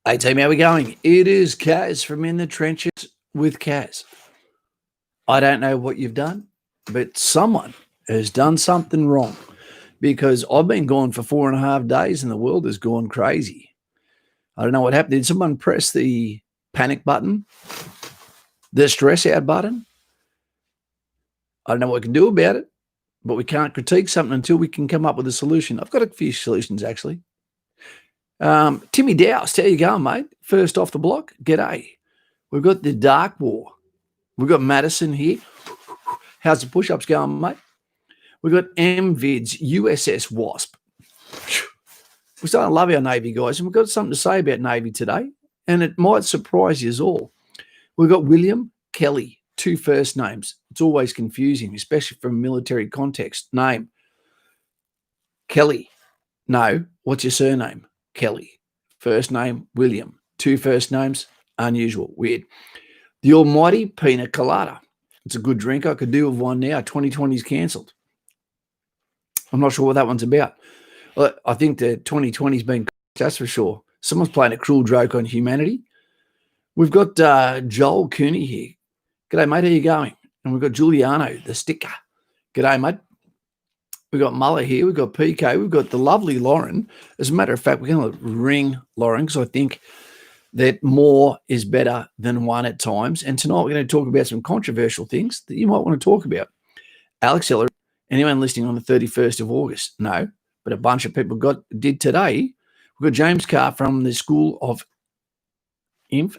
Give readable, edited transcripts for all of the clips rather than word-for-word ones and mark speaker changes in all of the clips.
Speaker 1: Hey team, how we going? It is Kaz from In the Trenches with Kaz. I don't know what you've done, but someone has done something wrong because I've been gone for 4.5 days and the world has gone crazy. I don't know what happened. Did someone press the panic button, the stress out button? I don't know what we can do about it, but we can't critique something until we can come up with a solution. I've got a few solutions actually. Timmy Doust, how you going, mate? First off the block, g'day. We've got the Dark War. We've got Madison here. How's the push-ups going, mate? We've got MVID's USS Wasp. We're starting to love our Navy guys, and we've got something to say about Navy today, and it might surprise you all. We've got William Kelly, two first names. It's always confusing, especially from a military context. Name, Kelly. No, what's your surname? Kelly. First name, William. Two first names, unusual, weird. The almighty Pina Colada. It's a good drink. I could do with one now. 2020's cancelled. I'm not sure what that one's about. Well, I think the 2020's been, that's for sure. Someone's playing a cruel joke on humanity. We've got Joel Cooney here. G'day, mate. How you going? And we've got Giuliano, the sticker. G'day, mate. We've got Muller here. We've got PK. We've got the lovely Lauren. As a matter of fact, we're going to ring Lauren because I think that more is better than one at times. And tonight we're going to talk about some controversial things that you might want to talk about. Alex Hillary, anyone listening on the 31st of August? No, but a bunch of people did today. We've got James Carr from the School of Inf.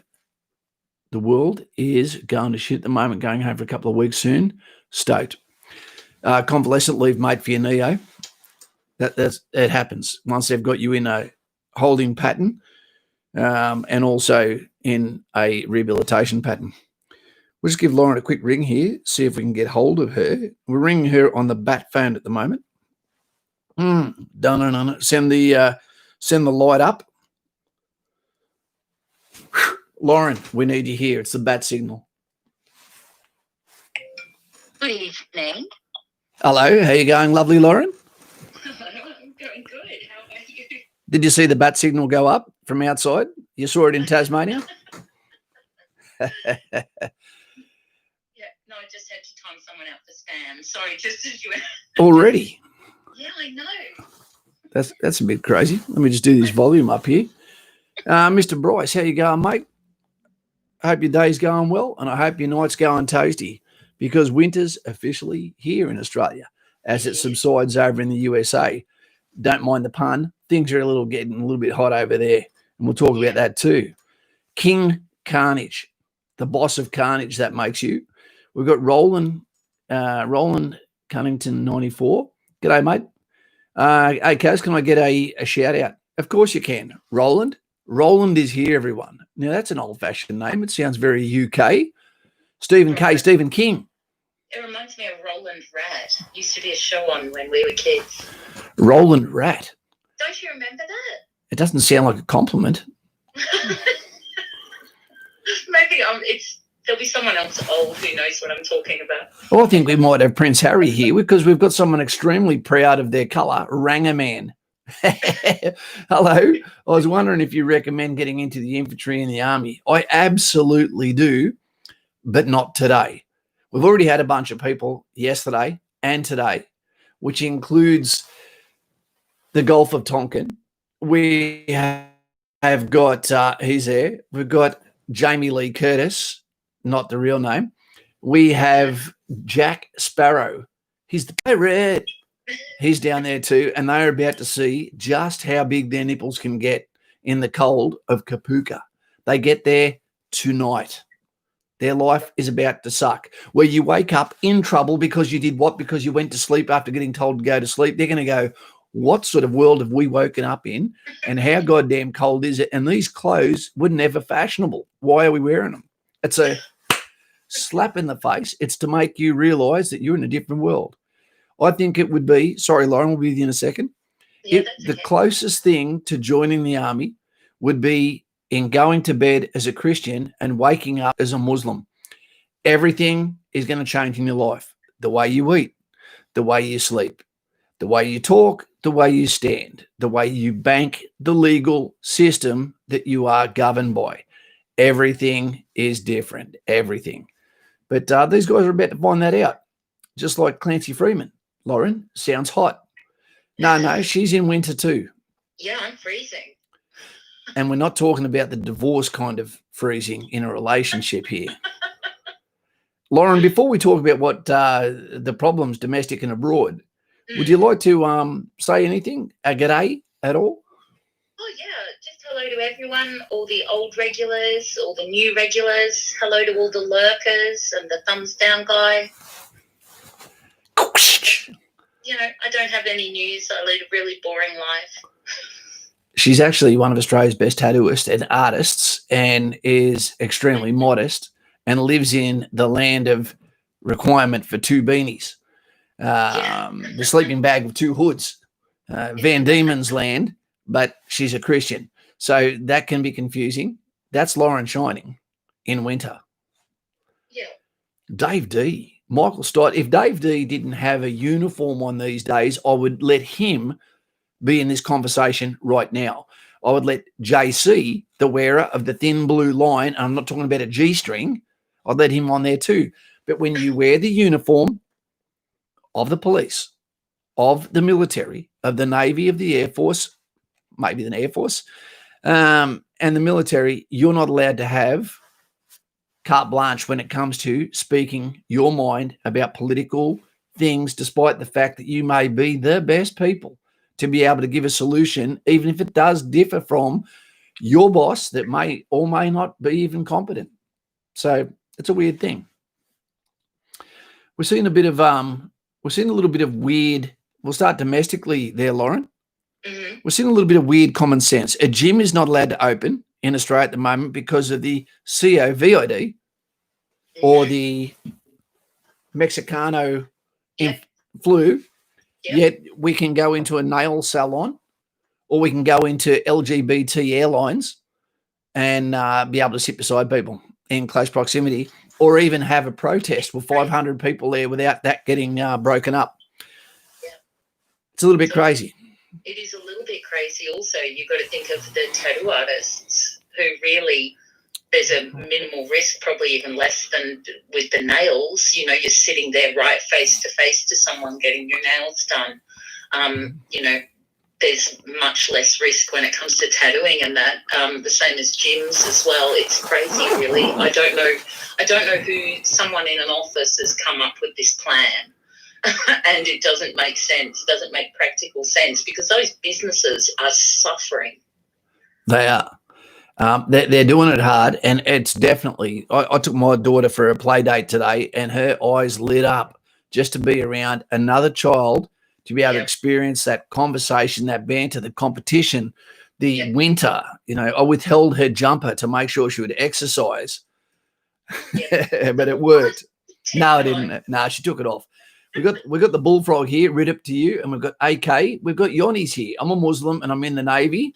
Speaker 1: The world is going to shit at the moment, going home for a couple of weeks soon. Stoked. Convalescent leave, mate, for your Neo. It happens once they've got you in a holding pattern. And also in a rehabilitation pattern. We'll just give Lauren a quick ring here, see if we can get hold of her. We're ringing her on the bat phone at the moment. Done. Send the light up. Lauren, we need you here. It's the bat signal.
Speaker 2: Good evening.
Speaker 1: Hello, how you going, lovely Lauren?
Speaker 2: I'm going good. How about you?
Speaker 1: Did you see the bat signal go up from outside? You saw it in Tasmania?
Speaker 2: Yeah, no, I just had to time someone out for spam. Sorry, just as you were.
Speaker 1: Already?
Speaker 2: Yeah, I know.
Speaker 1: That's a bit crazy. Let me just do this volume up here. Mr. Bryce, how you going, mate? I hope your day's going well, and I hope your night's going toasty because winter's officially here in Australia as it subsides over in the USA. Don't mind the pun. Things are getting a little bit hot over there, and we'll talk about that too. King Carnage, the boss of Carnage, that makes you. We've got Roland Cunnington 94. G'day, mate. Hey, Kaz, can I get a shout out? Of course you can. Roland. Roland is here, everyone. Now, that's an old-fashioned name. It sounds very UK. Stephen King.
Speaker 2: It reminds me of Roland Rat. Used to be a show on when we were kids.
Speaker 1: Roland Rat.
Speaker 2: Don't you remember that?
Speaker 1: It doesn't sound like a compliment.
Speaker 2: Maybe there'll be someone else old who knows what I'm talking about.
Speaker 1: Well, I think we might have Prince Harry here because we've got someone extremely proud of their colour, Rangaman. Hello. I was wondering if you recommend getting into the infantry and the army. I absolutely do, but not today. We've already had a bunch of people yesterday and today, which includes the Gulf of Tonkin. We have got, he's there. We've got Jamie Lee Curtis, not the real name. We have Jack Sparrow. He's the pirate. He's down there too, and they're about to see just how big their nipples can get in the cold of Kapuka. They get there tonight. Their life is about to suck. Where you wake up in trouble because you did what? Because you went to sleep after getting told to go to sleep. They're going to go, what sort of world have we woken up in, and how goddamn cold is it? And these clothes were never fashionable. Why are we wearing them? It's a slap in the face. It's to make you realize that you're in a different world. I think it would be, sorry, Lauren, we'll be with you in a second.
Speaker 2: Yeah,
Speaker 1: The closest thing to joining the army would be in going to bed as a Christian and waking up as a Muslim. Everything is going to change in your life. The way you eat, the way you sleep, The way you talk, the way you stand, the way you bank the legal system that you are governed by. Everything is different. Everything. But these guys are about to find that out. Just like Clancy Freeman. Lauren, sounds hot. No, she's in winter too.
Speaker 2: Yeah, I'm freezing.
Speaker 1: And we're not talking about the divorce kind of freezing in a relationship here. Lauren, before we talk about what the problems domestic and abroad, would you like to say anything? A g'day at all?
Speaker 2: Oh, yeah. Just hello to everyone, all the old regulars, all the new regulars. Hello to all the lurkers and the thumbs down guy. I don't have any news. I lead a really boring life.
Speaker 1: She's actually one of Australia's best tattooists and artists and is extremely modest and lives in the land of requirement for 2 beanies. The sleeping bag of 2 hoods. Van Diemen's land, but she's a Christian. So that can be confusing. That's Lauren Shining in winter.
Speaker 2: Yeah.
Speaker 1: Dave D. Michael Stott. If Dave D didn't have a uniform on these days, I would let him be in this conversation right now. I would let JC, the wearer of the thin blue line, and I'm not talking about a G-string, I'd let him on there too. But when you wear the uniform of the police, of the military, of the Navy, of the Air Force, maybe the Air Force, and the military, you're not allowed to have carte blanche when it comes to speaking your mind about political things, despite the fact that you may be the best people to be able to give a solution, even if it does differ from your boss that may or may not be even competent. So it's a weird thing. We're seeing a little bit of weird. We'll start domestically there, Lauren.
Speaker 2: Mm-hmm.
Speaker 1: We're seeing a little bit of weird common sense. A gym is not allowed to open in Australia at the moment because of the COVID or the Mexicano flu. Yet we can go into a nail salon or we can go into LGBT airlines and be able to sit beside people in close proximity, or even have a protest with 500 people there without that getting broken up.
Speaker 2: Yeah.
Speaker 1: It's a little bit crazy.
Speaker 2: It is a little bit crazy. Also, you've got to think of the tattoo artists who really, there's a minimal risk, probably even less than with the nails. You're sitting there right face to face to someone getting your nails done. There's much less risk when it comes to tattooing and that. The same as gyms as well. It's crazy, really. I don't know who someone in an office has come up with this plan. And it doesn't make sense, doesn't make practical sense, because those businesses are suffering.
Speaker 1: They are. They're doing it hard, and it's definitely. I took my daughter for a play date today, and her eyes lit up just to be around another child, to be able to experience that conversation, that banter, the competition, the winter. I withheld her jumper to make sure she would exercise, but it worked. No, it didn't. No, she took it off. We got the bullfrog here, read up to you, and we've got AK. We've got Yoni's here. I'm a Muslim and I'm in the Navy.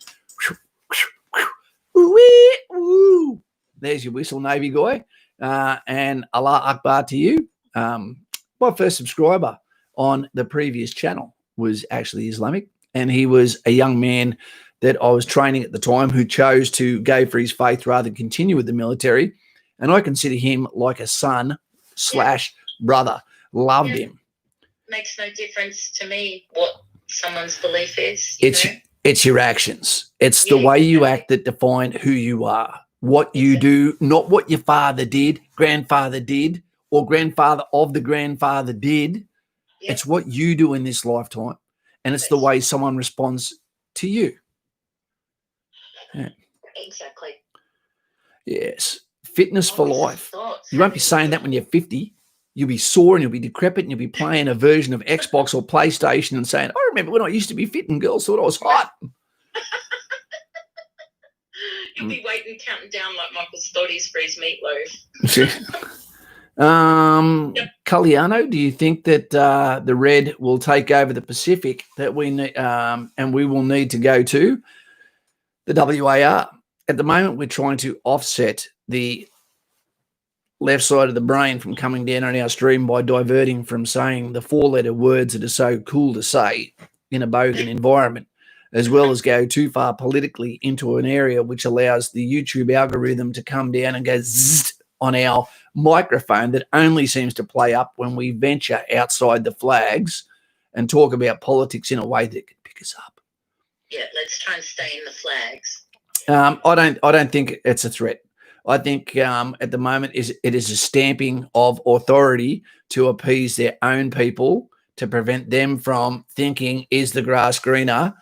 Speaker 1: There's your whistle, Navy guy. And Allah Akbar to you. My first subscriber on the previous channel was actually Islamic, and he was a young man that I was training at the time who chose to go for his faith rather than continue with the military. And I consider him like a son / brother. Loved him.
Speaker 2: Makes no difference to me what someone's belief is.
Speaker 1: It's your actions. It's the way you act that define who you are. What you do, not what your father did, grandfather did, or grandfather of the grandfather did. Yep. It's what you do in this lifetime. And it's the way someone responds to you.
Speaker 2: Yeah. Exactly.
Speaker 1: Yes. Fitness for life. You won't be saying that when you're 50. You'll be sore and you'll be decrepit and you'll be playing a version of Xbox or PlayStation and saying, I remember when I used to be fit and girls thought I was hot.
Speaker 2: You'll be waiting, counting down like Michael Stoddy's for his meatloaf.
Speaker 1: Caliano, do you think that the red will take over the Pacific that we need, and we will need to go to the WAR? At the moment, we're trying to offset the left side of the brain from coming down on our stream by diverting from saying the 4-letter words that are so cool to say in a bogan environment, as well as go too far politically into an area which allows the YouTube algorithm to come down and go zzz on our microphone that only seems to play up when we venture outside the flags and talk about politics in a way that can pick us up.
Speaker 2: Yeah, let's try and stay in the flags.
Speaker 1: I don't think it's a threat. I think at the moment it is a stamping of authority to appease their own people, to prevent them from thinking, is the grass greener?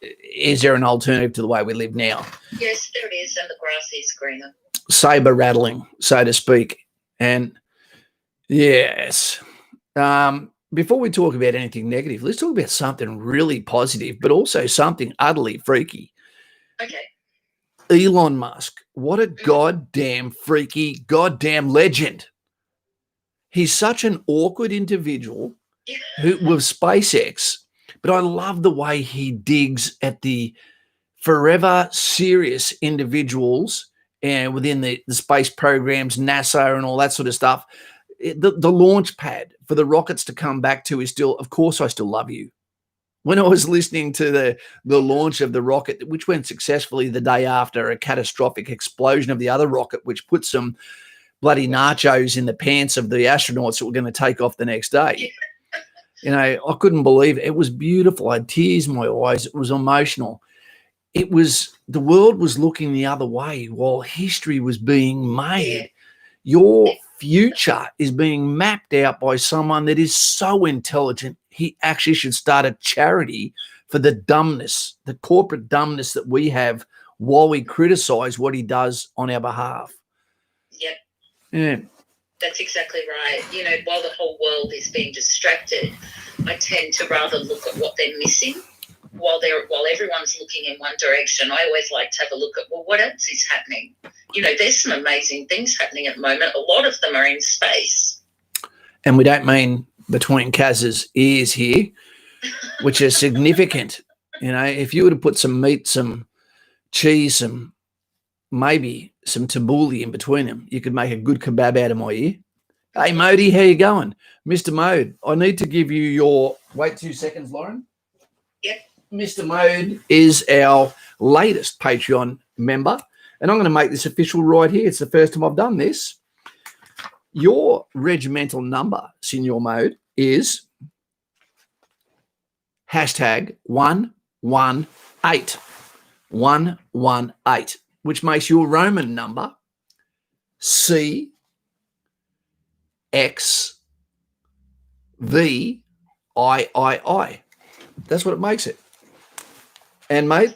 Speaker 1: Is there an alternative to the way we live now?
Speaker 2: Yes, there is, and the grass is greener.
Speaker 1: Saber rattling, so to speak. And yes, before we talk about anything negative, let's talk about something really positive, but also something utterly freaky.
Speaker 2: Okay.
Speaker 1: Elon Musk, what a goddamn freaky, goddamn legend. He's such an awkward individual with SpaceX, but I love the way he digs at the forever serious individuals within the space programs, NASA and all that sort of stuff. The launch pad for the rockets to come back to is still, of course, I still love you. When I was listening to the launch of the rocket, which went successfully the day after a catastrophic explosion of the other rocket, which put some bloody nachos in the pants of the astronauts that were going to take off the next day. You know, I couldn't believe it. It was beautiful. I had tears in my eyes. It was emotional. It was, the world was looking the other way while history was being made. Your future is being mapped out by someone that is so intelligent. He actually should start a charity for the dumbness, the corporate dumbness that we have while we criticize what he does on our behalf.
Speaker 2: Yep.
Speaker 1: Yeah.
Speaker 2: That's exactly right. You know, while the whole world is being distracted, I tend to rather look at what they're missing. While everyone's looking in one direction, I always like to have a look at, well, what else is happening? You know, there's some amazing things happening at the moment. A lot of them are in space.
Speaker 1: And we don't mean between Kaz's ears here, which is significant. You know, if you were to put some meat, some cheese, maybe some tabbouleh in between them, you could make a good kebab out of my ear. Hey, Modi, how you going? Mr. Mode, I need to give you your... Wait 2 seconds, Lauren.
Speaker 2: Yep.
Speaker 1: Mr. Mode is our latest Patreon member, and I'm going to make this official right here. It's the first time I've done this. Your regimental number, Senior Mode, is hashtag 118. 118, which makes your Roman number CXVII. That's what it makes it. And, mate,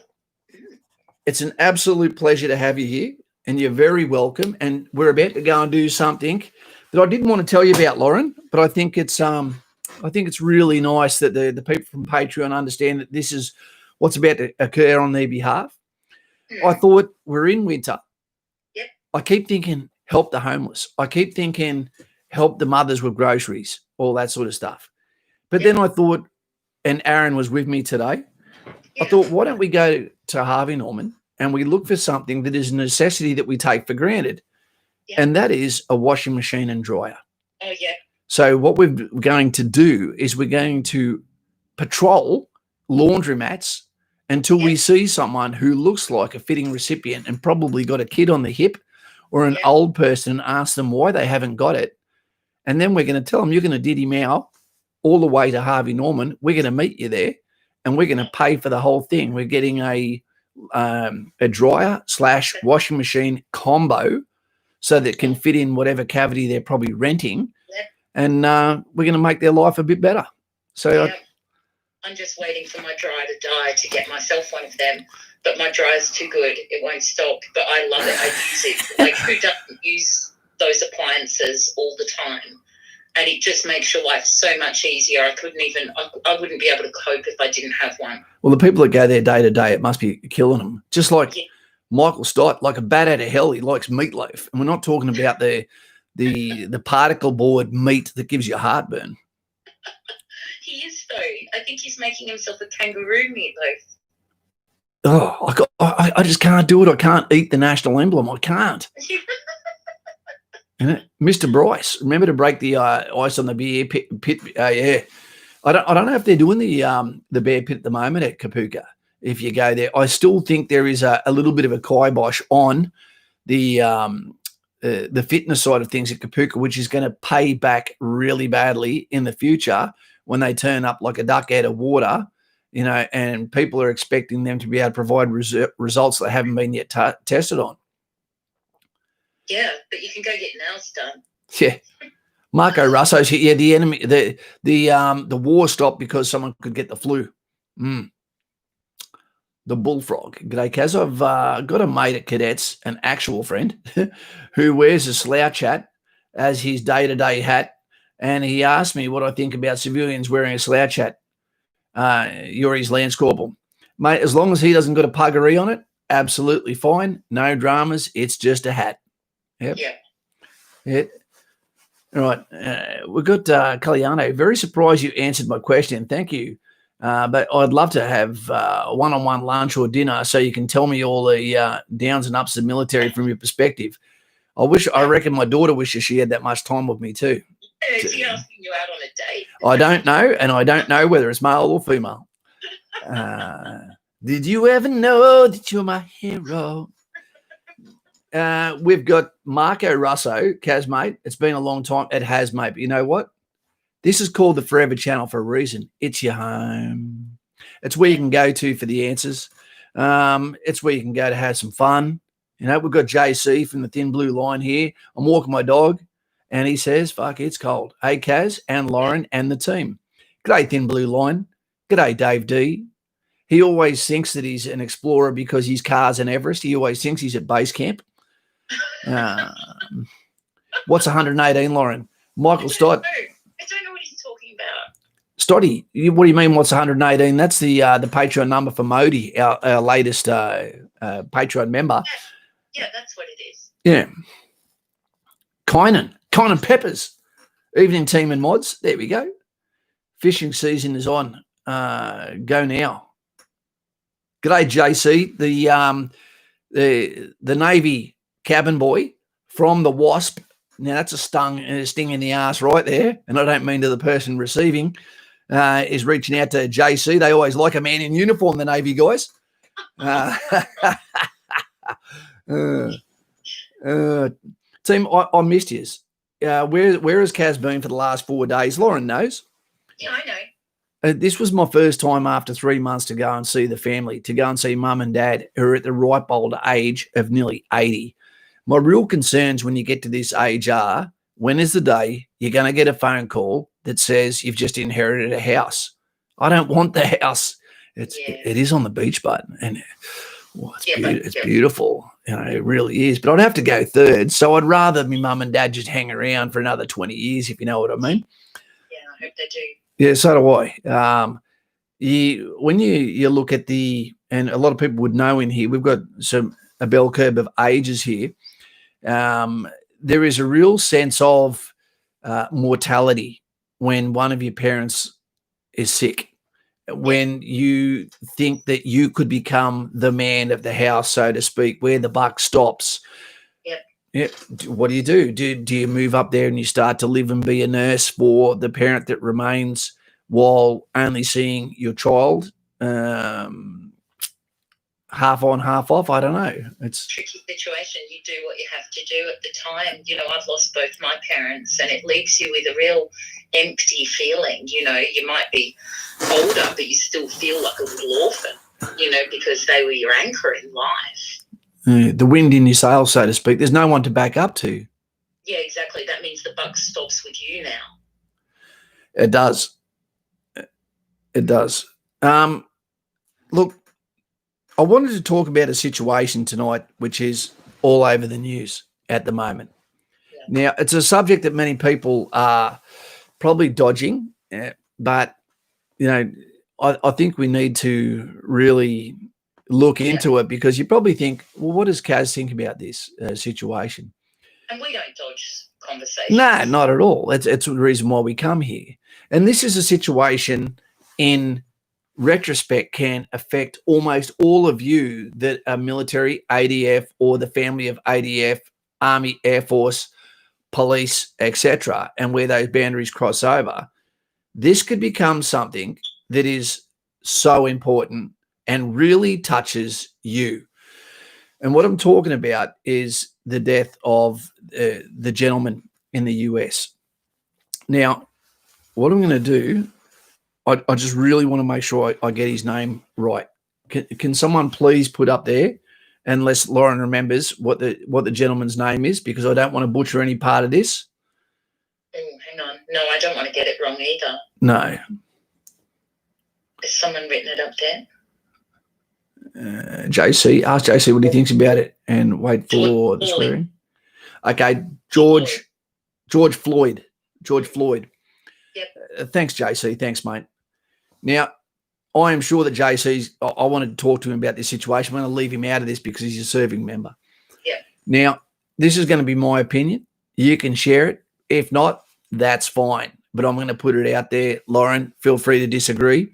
Speaker 1: it's an absolute pleasure to have you here, and you're very welcome. And we're about to go and do something that I didn't want to tell you about, Lauren, but I think it's really nice that the people from Patreon understand that this is what's about to occur on their behalf. I thought, we're in winter.
Speaker 2: Yep.
Speaker 1: I keep thinking, help the homeless. I keep thinking, help the mothers with groceries, all that sort of stuff. But then I thought, and Aaron was with me today, I thought, why don't we go to Harvey Norman and we look for something that is a necessity that we take for granted, and that is a washing machine and dryer.
Speaker 2: Oh, yeah.
Speaker 1: So what we're going to do is we're going to patrol laundromats until we see someone who looks like a fitting recipient and probably got a kid on the hip or an old person, and ask them why they haven't got it. And then we're going to tell them, you're going to diddy mow all the way to Harvey Norman. We're going to meet you there, and we're going to pay for the whole thing. We're getting a dryer / washing machine combo so that it can fit in whatever cavity they're probably renting. And we're going to make their life a bit better. So
Speaker 2: I'm just waiting for my dryer to die to get myself one of them. But my dryer's too good. It won't stop. But I love it. I use it. Like, who doesn't use those appliances all the time? And it just makes your life so much easier. I wouldn't be able to cope if I didn't have one.
Speaker 1: Well, the people that go there day to day, it must be killing them. Just like Michael Stott, like a bat out of hell, he likes meatloaf. And we're not talking about the particle board meat that gives you heartburn.
Speaker 2: He is, though. I think he's making himself a kangaroo meatloaf.
Speaker 1: Oh, I just can't do it. I can't eat the national emblem. I can't. Mr. Bryce, remember to break the ice on the beer pit. Yeah, I don't know if they're doing the bear pit at the moment at Kapuka. If you go there, I still think there is a little bit of a kibosh on the fitness side of things at Kapuka, which is going to pay back really badly in the future when they turn up like a duck out of water, and people are expecting them to be able to provide results that haven't been yet tested on.
Speaker 2: Yeah, but you can go get nails done.
Speaker 1: Yeah. Marco Russo's here. Yeah, the enemy, the war stopped because someone could get the flu. The bullfrog. G'day, Kaz. I've got a mate at Cadets, an actual friend, who wears a slouch hat as his day-to-day hat, and he asked me what I think about civilians wearing a slouch hat. You're his Lance Corporal. Mate, as long as he doesn't got a puggery on it, absolutely fine. No dramas. It's just a hat. Yep. Yeah. All right. We've got Caliano. Very surprised you answered my question. Thank you. But I'd love to have one-on-one lunch or dinner so you can tell me all the downs and ups of the military from your perspective. I reckon my daughter wishes she had that much time with me too.
Speaker 2: Is she asking you out on a date?
Speaker 1: I don't know, and I don't know whether it's male or female. Did you ever know that you're my hero? We've got Marco Russo, Kaz, mate. It's been a long time. It has, mate. But you know what? This is called the Forever Channel for a reason. It's your home. It's where you can go to for the answers. It's where you can go to have some fun. We've got JC from the Thin Blue Line here. I'm walking my dog, and he says, fuck, it's cold. Hey, Kaz and Lauren and the team. G'day, Thin Blue Line. G'day, Dave D. He always thinks that he's an explorer because his car's in Everest. He always thinks he's at base camp. What's 118, Lauren? Michael Stott.
Speaker 2: I don't know what he's talking about.
Speaker 1: Stoddy, what do you mean what's 118? That's the Patreon number for Modi, our latest Patreon member.
Speaker 2: Yeah, that's what it is.
Speaker 1: Yeah. Kynan Peppers. Evening team and mods. There we go. Fishing season is on. Go now. G'day, JC. The Navy cabin boy from the Wasp. Now, that's a sting in the ass right there, and I don't mean to the person receiving, is reaching out to JC. They always like a man in uniform, the Navy guys. Team, I missed you. Where has Kaz been for the last 4 days? Lauren knows.
Speaker 2: Yeah, I know.
Speaker 1: This was my first time after 3 months to go and see the family, to go and see mum and dad, who are at the ripe old age of nearly 80. My real concerns when you get to this age are, when is the day you're going to get a phone call that says you've just inherited a house? I don't want the house. It is on the beach, button, and it's beautiful. It really is. But I'd have to go third, so I'd rather my mum and dad just hang around for another 20 years, if you know what I mean.
Speaker 2: Yeah, I hope they do.
Speaker 1: Yeah, so do I. When you look at and a lot of people would know in here, we've got a bell curve of ages here. There is a real sense of mortality when one of your parents is sick, when you think that you could become the man of the house, so to speak, where the buck stops. Yeah. What do you do? Do you move up there and you start to live and be a nurse for the parent that remains while only seeing your child? Half on, half off. I don't know. It's
Speaker 2: a tricky situation. You do what you have to do at the time. I've lost both my parents, and it leaves you with a real empty feeling. You might be older, but you still feel like a little orphan, because they were your anchor in life.
Speaker 1: The wind in your sails, so to speak. There's no one to back up to.
Speaker 2: Yeah, exactly. That means the buck stops with you now.
Speaker 1: It does. It does. Look, I wanted to talk about a situation tonight which is all over the news at the moment. Yeah. Now, it's a subject that many people are probably dodging, but, I think we need to really look into it, because you probably think, well, what does Kaz think about this situation?
Speaker 2: And we don't dodge conversations.
Speaker 1: No, not at all. It's the reason why we come here. And this is a situation in retrospect can affect almost all of you that are military, ADF, or the family of ADF, Army, Air Force, police, etc., and where those boundaries cross over, this could become something that is so important and really touches you. And what I'm talking about is the death of the gentleman in the US. Now, what I'm going to do, I just really want to make sure I get his name right. Can someone please put up there, unless Lauren remembers what the gentleman's name is, because I don't want to butcher any part of this.
Speaker 2: Oh, hang on. No, I don't want to get it wrong either.
Speaker 1: No.
Speaker 2: Has someone written it up there?
Speaker 1: JC, ask JC what he thinks about it, and wait for the swearing. Okay, George Floyd. George Floyd.
Speaker 2: Yep.
Speaker 1: Thanks, JC. Thanks, mate. Now, I am sure that JC's, I wanted to talk to him about this situation. I'm going to leave him out of this because he's a serving member.
Speaker 2: Yeah.
Speaker 1: Now, this is going to be my opinion. You can share it. If not, that's fine. But I'm going to put it out there. Lauren, feel free to disagree.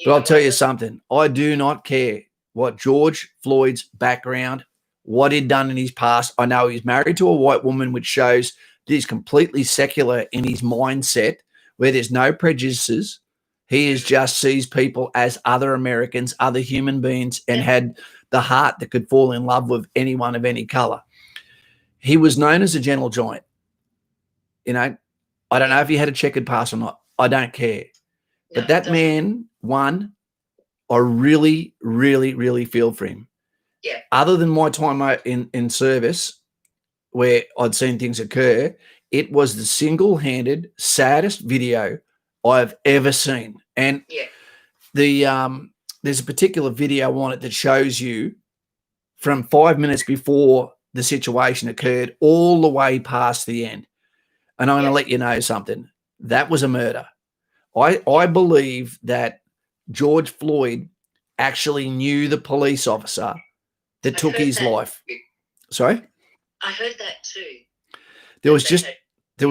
Speaker 1: But I'll tell you something. I do not care what George Floyd's background, what he'd done in his past. I know he's married to a white woman, which shows that he's completely secular in his mindset, where there's no prejudices. He just sees people as other Americans, other human beings, and had the heart that could fall in love with anyone of any color. He was known as a gentle giant. You know, I don't know if he had a checkered past or not. I don't care. But that man, one, I really, really, really feel for him.
Speaker 2: Yeah.
Speaker 1: Other than my time in service, where I'd seen things occur, it was the single-handed saddest video I've ever seen. And there's a particular video on it that shows you from 5 minutes before the situation occurred all the way past the end. And I'm going to let you know something. That was a murder. I believe that George Floyd actually knew the police officer that took his life. Sorry?
Speaker 2: I heard that too.
Speaker 1: There was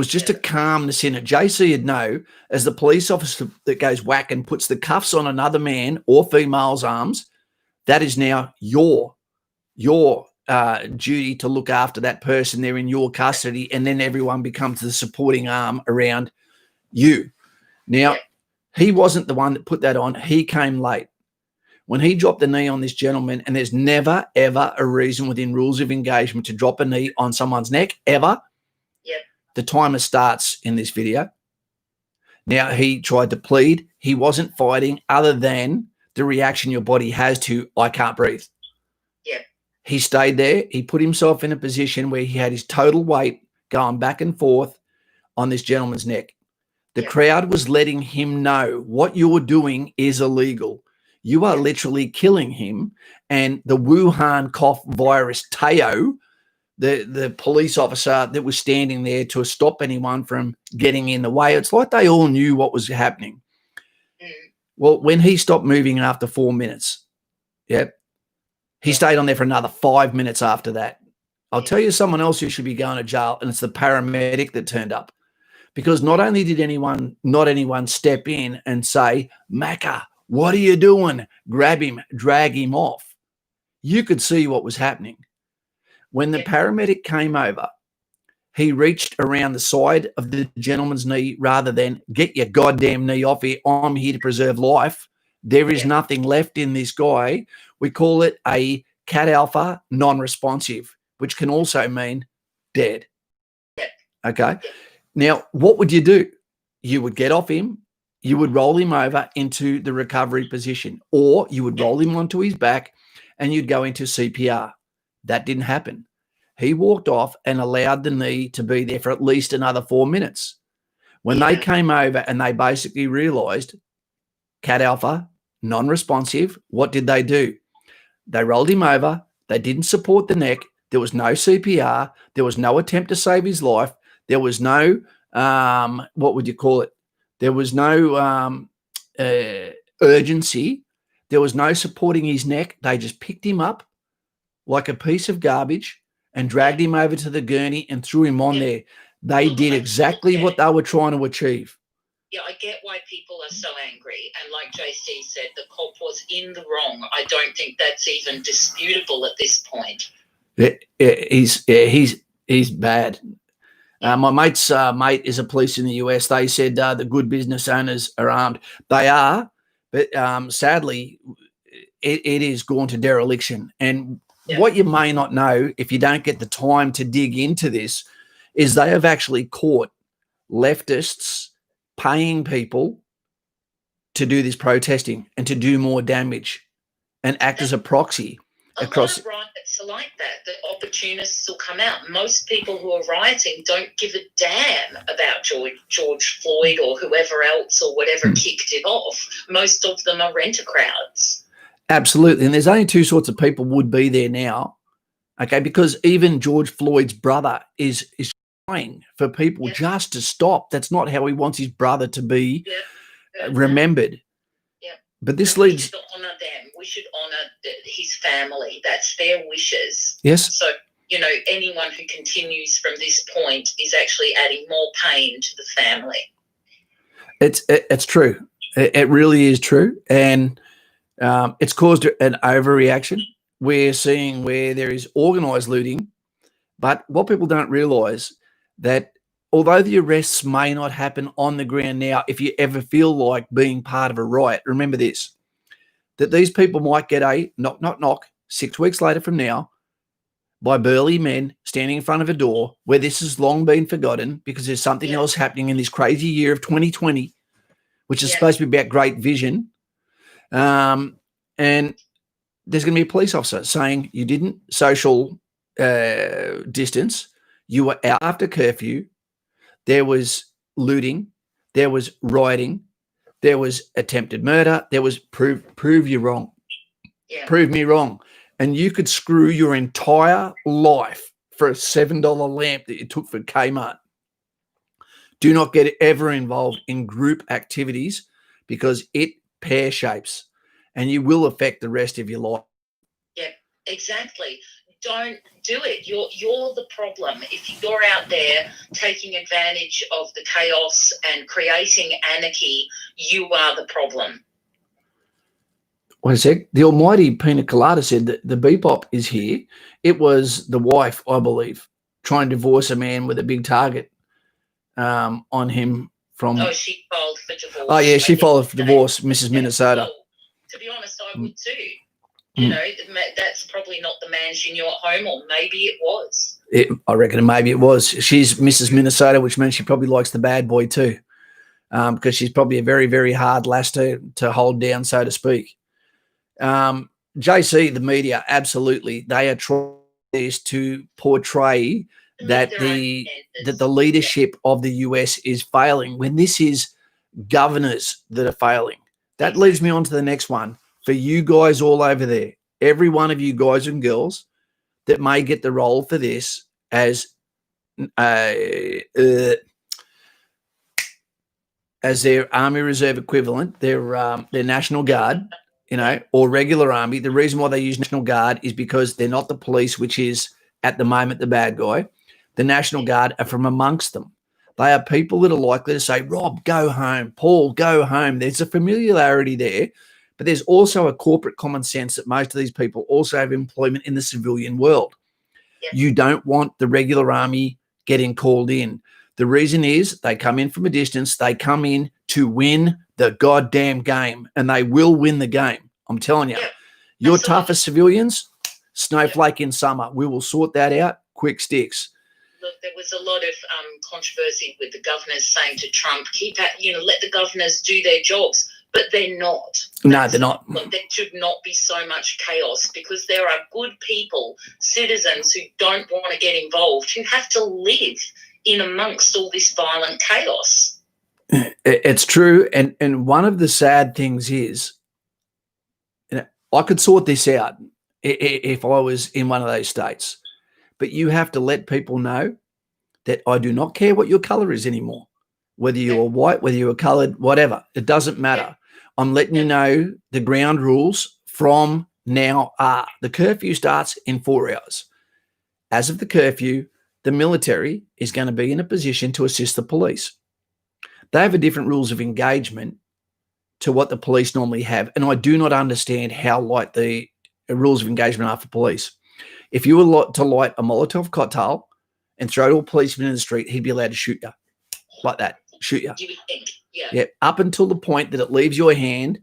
Speaker 1: just a calmness in it. JC would know, as the police officer that goes whack and puts the cuffs on another man or female's arms, that is now your duty to look after that person. They're in your custody, and then everyone becomes the supporting arm around you. Now, he wasn't the one that put that on. He came late. When he dropped the knee on this gentleman, and there's never, ever a reason within rules of engagement to drop a knee on someone's neck, ever.
Speaker 2: Yep.
Speaker 1: The timer starts in this video. Now, he tried to plead. He wasn't fighting other than the reaction your body has to, I can't breathe.
Speaker 2: Yep.
Speaker 1: He stayed there. He put himself in a position where he had his total weight going back and forth on this gentleman's neck. The crowd was letting him know what you're doing is illegal. You are literally killing him. And the Wuhan cough virus, Teo, the police officer that was standing there to stop anyone from getting in the way, it's like they all knew what was happening. Well, when he stopped moving after 4 minutes, he stayed on there for another 5 minutes after that. I'll tell you someone else who should be going to jail, and it's the paramedic that turned up. Because not only did not anyone step in and say, Macca, what are you doing? Grab him, drag him off. You could see what was happening. When the paramedic came over, he reached around the side of the gentleman's knee rather than get your goddamn knee off here. I'm here to preserve life. There is nothing left in this guy. We call it a cat alpha non-responsive, which can also mean dead. Okay. Now, what would you do? You would get off him. You would roll him over into the recovery position, or you would roll him onto his back and you'd go into CPR. That didn't happen. He walked off and allowed the knee to be there for at least another 4 minutes. When they came over and they basically realized cat alpha, non-responsive, what did they do? They rolled him over. They didn't support the neck. There was no CPR. There was no attempt to save his life. There was no, what would you call it? There was no urgency. There was no supporting his neck. They just picked him up like a piece of garbage and dragged him over to the gurney and threw him on there. They did exactly what they were trying to achieve.
Speaker 2: Yeah, I get why people are so angry. And like JC said, the cop was in the wrong. I don't think that's even disputable at this point.
Speaker 1: He's bad. My mate's mate is a police in the US. They said the good business owners are armed. They are, but sadly, it is gone to dereliction. And what you may not know, if you don't get the time to dig into this, is they have actually caught leftists paying people to do this protesting and to do more damage and act as a proxy.
Speaker 2: A lot of riots are like that. The opportunists will come out. Most people who are rioting don't give a damn about George Floyd or whoever else or whatever kicked it off. Most of them are renter crowds.
Speaker 1: Absolutely. And there's only two sorts of people would be there now, okay, because even George Floyd's brother is trying for people just to stop. That's not how he wants his brother to be remembered. But this leads...
Speaker 2: We should honour them. We should honour his family. That's their wishes.
Speaker 1: Yes.
Speaker 2: So, you know, anyone who continues from this point is actually adding more pain to the family.
Speaker 1: It's true. It really is true. And it's caused an overreaction. We're seeing where there is organised looting. But what people don't realise, that although the arrests may not happen on the ground now, if you ever feel like being part of a riot, remember this, that these people might get a knock, knock, knock 6 weeks later from now by burly men standing in front of a door where this has long been forgotten because there's something else happening in this crazy year of 2020, which is supposed to be about great vision. And there's going to be a police officer saying you didn't social distance, you were out after curfew, there was looting, there was rioting, there was attempted murder, there was prove you wrong. Prove me wrong. And you could screw your entire life for a $7 lamp that you took for Kmart. Do not get ever involved in group activities because it pear shapes and you will affect the rest of your life.
Speaker 2: Yeah, exactly. Don't do it. You're the problem. If you're out there taking advantage of the chaos and creating anarchy, you are the problem.
Speaker 1: Wait a sec. The almighty Pina Colada said that the Bebop is here. It was the wife, I believe, trying to divorce a man with a big target on him from...
Speaker 2: Oh, she filed for divorce.
Speaker 1: Oh, yeah, she filed for divorce, Mrs. Minnesota.
Speaker 2: Well, to be honest, I would too. You know, that's probably not the man she knew at home, or maybe it was.
Speaker 1: I reckon maybe it was. She's Mrs. Minnesota, which means she probably likes the bad boy too, because she's probably a very, very hard lass to hold down, so to speak. JC, the media, absolutely, they are trying this to portray that the leadership of the US is failing when this is governors that are failing. That leads me on to the next one. For you guys all over there, every one of you guys and girls that may get the role for this as their Army Reserve equivalent, their National Guard, you know, or regular Army. The reason why they use National Guard is because they're not the police, which is at the moment the bad guy. The National Guard are from amongst them. They are people that are likely to say, Rob, go home. Paul, go home. There's a familiarity there. But there's also a corporate common sense that most of these people also have employment in the civilian world. Yep. You don't want the regular army getting called in. The reason is they come in from a distance. They come in to win the goddamn game, and they will win the game. I'm telling you. Yep. You're tough as civilians, snowflake in summer. We will sort that out. Quick sticks.
Speaker 2: Look, there was a lot of controversy with the governors saying to Trump, let the governors do their jobs. But they're not.
Speaker 1: No, they're not.
Speaker 2: There should not be so much chaos because there are good people, citizens who don't want to get involved, who have to live in amongst all this violent chaos.
Speaker 1: It's true. And one of the sad things is, I could sort this out if I was in one of those states. But you have to let people know that I do not care what your colour is anymore. Whether you are white, whether you are coloured, whatever, it doesn't matter. I'm letting you know the ground rules from now are the curfew starts in 4 hours. As of the curfew, the military is going to be in a position to assist the police. They have a different rules of engagement to what the police normally have, and I do not understand how light the rules of engagement are for police. If you were to light a Molotov cocktail and throw to a policeman in the street, he'd be allowed to shoot you like that, shoot you.
Speaker 2: You would think, yeah.
Speaker 1: Yeah, up until the point that it leaves your hand,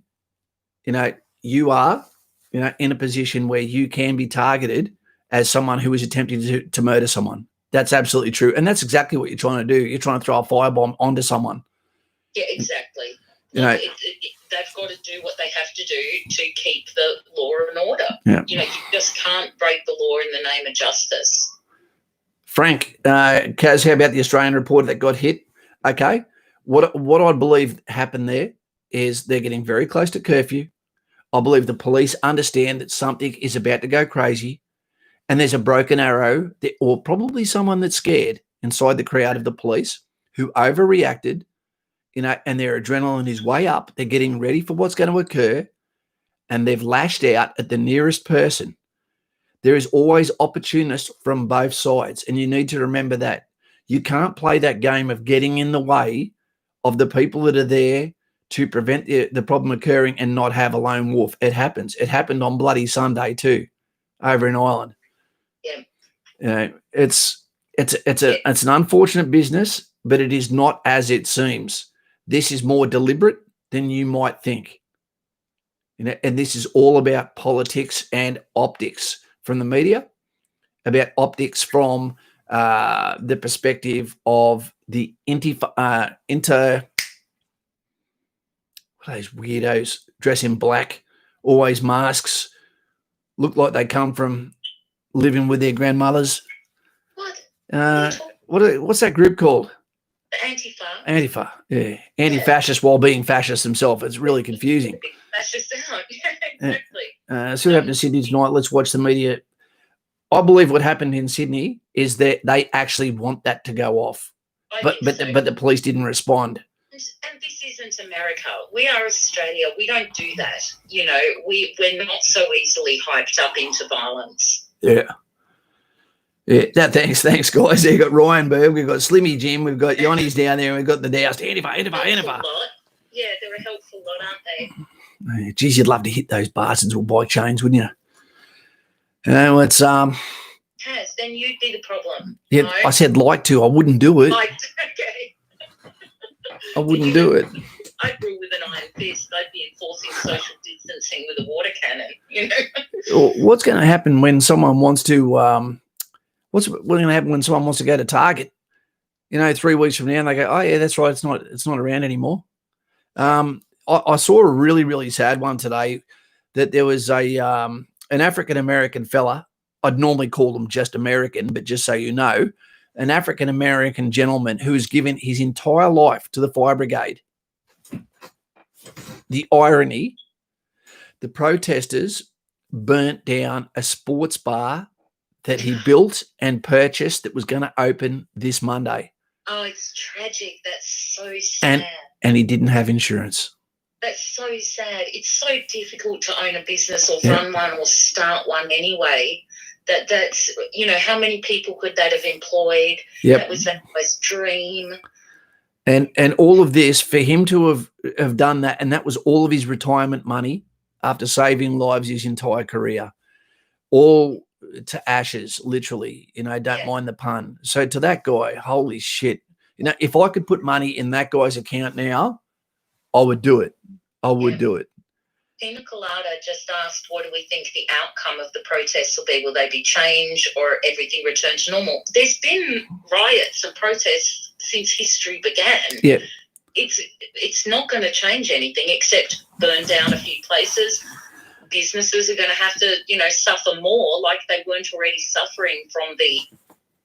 Speaker 1: you are, in a position where you can be targeted as someone who is attempting to murder someone. That's absolutely true. And that's exactly what you're trying to do. You're trying to throw a firebomb onto someone.
Speaker 2: Yeah, exactly.
Speaker 1: They've
Speaker 2: got to do what they have to do to keep the law and order.
Speaker 1: Yeah.
Speaker 2: You just can't break the law in the name of justice.
Speaker 1: Frank, Kaz, how about the Australian reporter that got hit? Okay. What I believe happened there is they're getting very close to curfew. I believe the police understand that something is about to go crazy, and there's a broken arrow, or probably someone that's scared inside the crowd of the police who overreacted, and their adrenaline is way up. They're getting ready for what's going to occur, and they've lashed out at the nearest person. There is always opportunists from both sides, and you need to remember that. You can't play that game of getting in the way of the people that are there to prevent the problem occurring and not have a lone wolf. It happens. It happened on Bloody Sunday too, over in Ireland.
Speaker 2: Yeah.
Speaker 1: It's an unfortunate business, but it is not as it seems. This is more deliberate than you might think. And this is all about politics and optics from the media, about optics from the perspective of the those weirdos dress in black, always masks, look like they come from living with their grandmothers.
Speaker 2: What?
Speaker 1: What's that group called?
Speaker 2: Antifa.
Speaker 1: Antifa, yeah. Anti-fascist while being fascist themselves. It's really confusing.
Speaker 2: Fascist out. Yeah, exactly.
Speaker 1: So what happened to Sydney tonight? Let's watch the media. I believe what happened in Sydney is that they actually want that to go off. But the police didn't respond.
Speaker 2: And this isn't America. We are Australia. We don't do that. We're not so easily hyped up into violence.
Speaker 1: Yeah. Yeah. Thanks, guys. We've got Ryan Berg, we've got Slimmy Jim, we've got Yanni's down there, and we've got the Doused. Antifa.
Speaker 2: Yeah, they're a helpful lot, aren't they?
Speaker 1: Geez, you'd love to hit those bastards with bike chains, wouldn't you? It's
Speaker 2: Kaz, then you'd be the problem.
Speaker 1: Yeah, no? I said like to. I wouldn't do it.
Speaker 2: Okay.
Speaker 1: I wouldn't do it.
Speaker 2: I'd rule with an iron fist. I'd be enforcing social distancing with a water cannon.
Speaker 1: What's going to happen when someone wants to? What's going to happen when someone wants to go to Target? 3 weeks from now, and they go, "Oh yeah, that's right. It's not around anymore." I saw a really, really sad one today. That there was an African American fella. I'd normally call them just American, but just so you know, an African American gentleman who's given his entire life to the fire brigade. The irony: the protesters burnt down a sports bar that he built and purchased that was going to open this Monday.
Speaker 2: Oh, it's tragic. That's so sad.
Speaker 1: And he didn't have insurance.
Speaker 2: That's so sad. It's so difficult to own a business or run one or start one anyway. That's how many people could that have employed?
Speaker 1: Yep.
Speaker 2: That was that guy's dream.
Speaker 1: And all of this, for him to have done that, and that was all of his retirement money after saving lives his entire career, all to ashes, literally, don't mind the pun. So to that guy, holy shit. If I could put money in that guy's account now, I would do it. I would do it.
Speaker 2: Tina Colada just asked, what do we think the outcome of the protests will be? Will they be changed or everything return to normal? There's been riots and protests since history began.
Speaker 1: Yeah.
Speaker 2: It's not going to change anything except burn down a few places. Businesses are going to have to, suffer more, like they weren't already suffering from the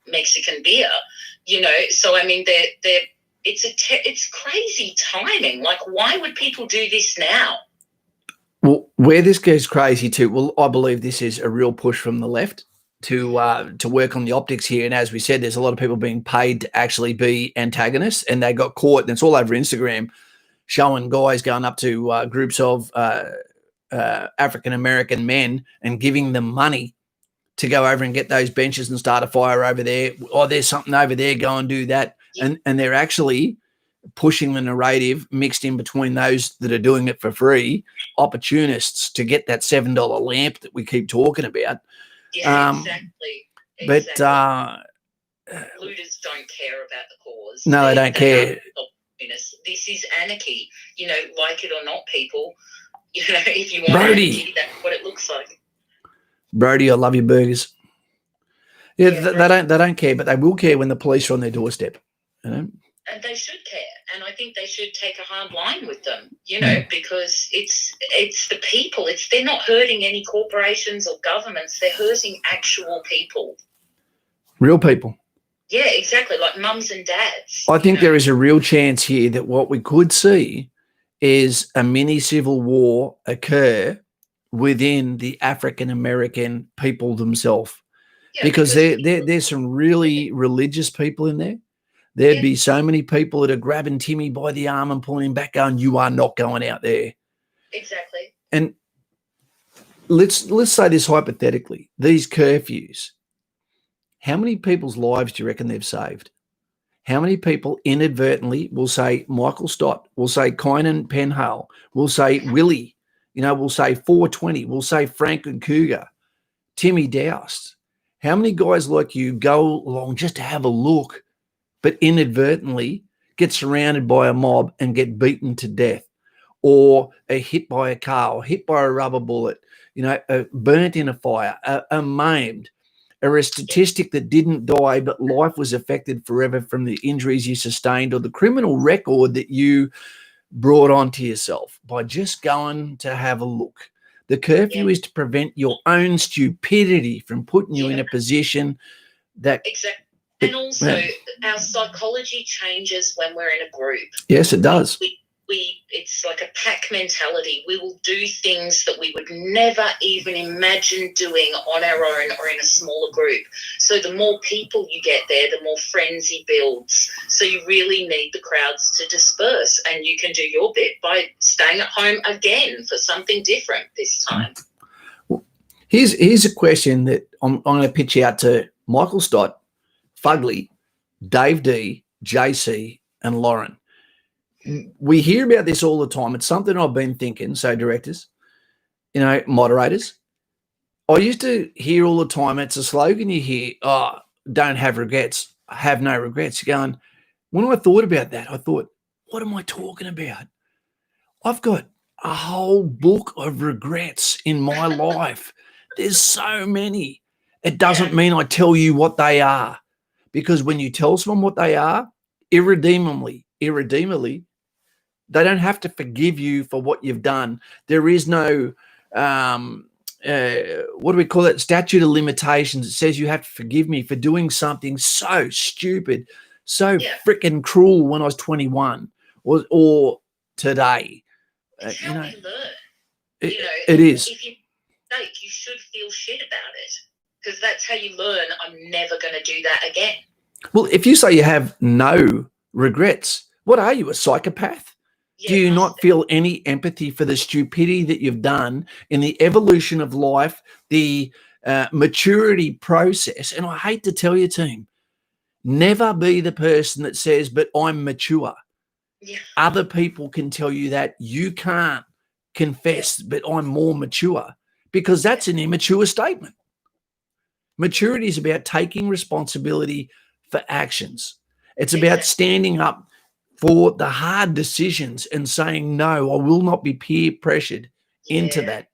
Speaker 2: Mexican beer, So I mean, it's crazy timing. Like, why would people do this now?
Speaker 1: Well, where this goes crazy too. Well, I believe this is a real push from the left to work on the optics here. And as we said, there's a lot of people being paid to actually be antagonists, and they got caught. And it's all over Instagram, showing guys going up to groups of African-American men and giving them money to go over and get those benches and start a fire over there. Oh, there's something over there, go and do that. Yeah. And they're actually pushing the narrative mixed in between those that are doing it for free, opportunists to get that $7 lamp that we keep talking about.
Speaker 2: Yeah, exactly.
Speaker 1: But
Speaker 2: looters don't care about the cause.
Speaker 1: No, they don't care.
Speaker 2: This is anarchy, like it or not, people. If you want
Speaker 1: Brody.
Speaker 2: anarchy, that's what it looks like.
Speaker 1: Brody, I love your burgers. Yeah, they don't care, but they will care when the police are on their doorstep.
Speaker 2: And they should care, and I think they should take a hard line with them. Because it's the people. They're not hurting any corporations or governments. They're hurting actual people.
Speaker 1: Real people.
Speaker 2: Yeah, exactly, like mums and dads.
Speaker 1: I think there is a real chance here that what we could see is a mini civil war occur within the African American people themselves, because there's some really religious people in there. There'd be so many people that are grabbing Timmy by the arm and pulling him back, going, "You are not going out there."
Speaker 2: Exactly.
Speaker 1: And let's say this hypothetically: these curfews. How many people's lives do you reckon they've saved? How many people inadvertently will say Michael Stott, will say Kynan Penhale, will say Willie, will say 420, will say Frank and Cougar, Timmy Doust. How many guys like you go along just to have a look, but inadvertently get surrounded by a mob and get beaten to death, or are hit by a car, or hit by a rubber bullet, burnt in a fire, maimed, or a statistic that didn't die but life was affected forever from the injuries you sustained, or the criminal record that you brought onto yourself by just going to have a look. The curfew is to prevent your own stupidity from putting you in a position that...
Speaker 2: Exactly. And also, our psychology changes when we're in a group.
Speaker 1: Yes, it does.
Speaker 2: It's like a pack mentality. We will do things that we would never even imagine doing on our own or in a smaller group. So the more people you get there, the more frenzy builds. So you really need the crowds to disperse, and you can do your bit by staying at home again for something different this time.
Speaker 1: Well, here's a question that I'm going to pitch out to Michael Stott, Fugly, Dave D, JC, and Lauren. We hear about this all the time. It's something I've been thinking. So directors, moderators, I used to hear all the time, it's a slogan you hear, don't have regrets, have no regrets. You're going, when I thought about that, I thought, what am I talking about? I've got a whole book of regrets in my life. There's so many. It doesn't mean I tell you what they are, because when you tell someone what they are, irredeemably, they don't have to forgive you for what you've done. There is no, what do we call it? Statute of limitations. It says you have to forgive me for doing something so stupid, so freaking cruel when I was 21 or today.
Speaker 2: It's how we learn.
Speaker 1: It is.
Speaker 2: If you mistake, you should feel shit about it, because that's how you learn. I'm never going to do that again. Well,
Speaker 1: if you say you have no regrets, what are you, a psychopath? Do you not feel any empathy for the stupidity that you've done in the evolution of life, the maturity process? And I hate to tell you, team, never be the person that says, but I'm mature. Yeah. Other people can tell you that. You can't confess, but I'm more mature, because that's an immature statement. Maturity is about taking responsibility for actions. It's about standing up for the hard decisions and saying, no, I will not be peer pressured into that.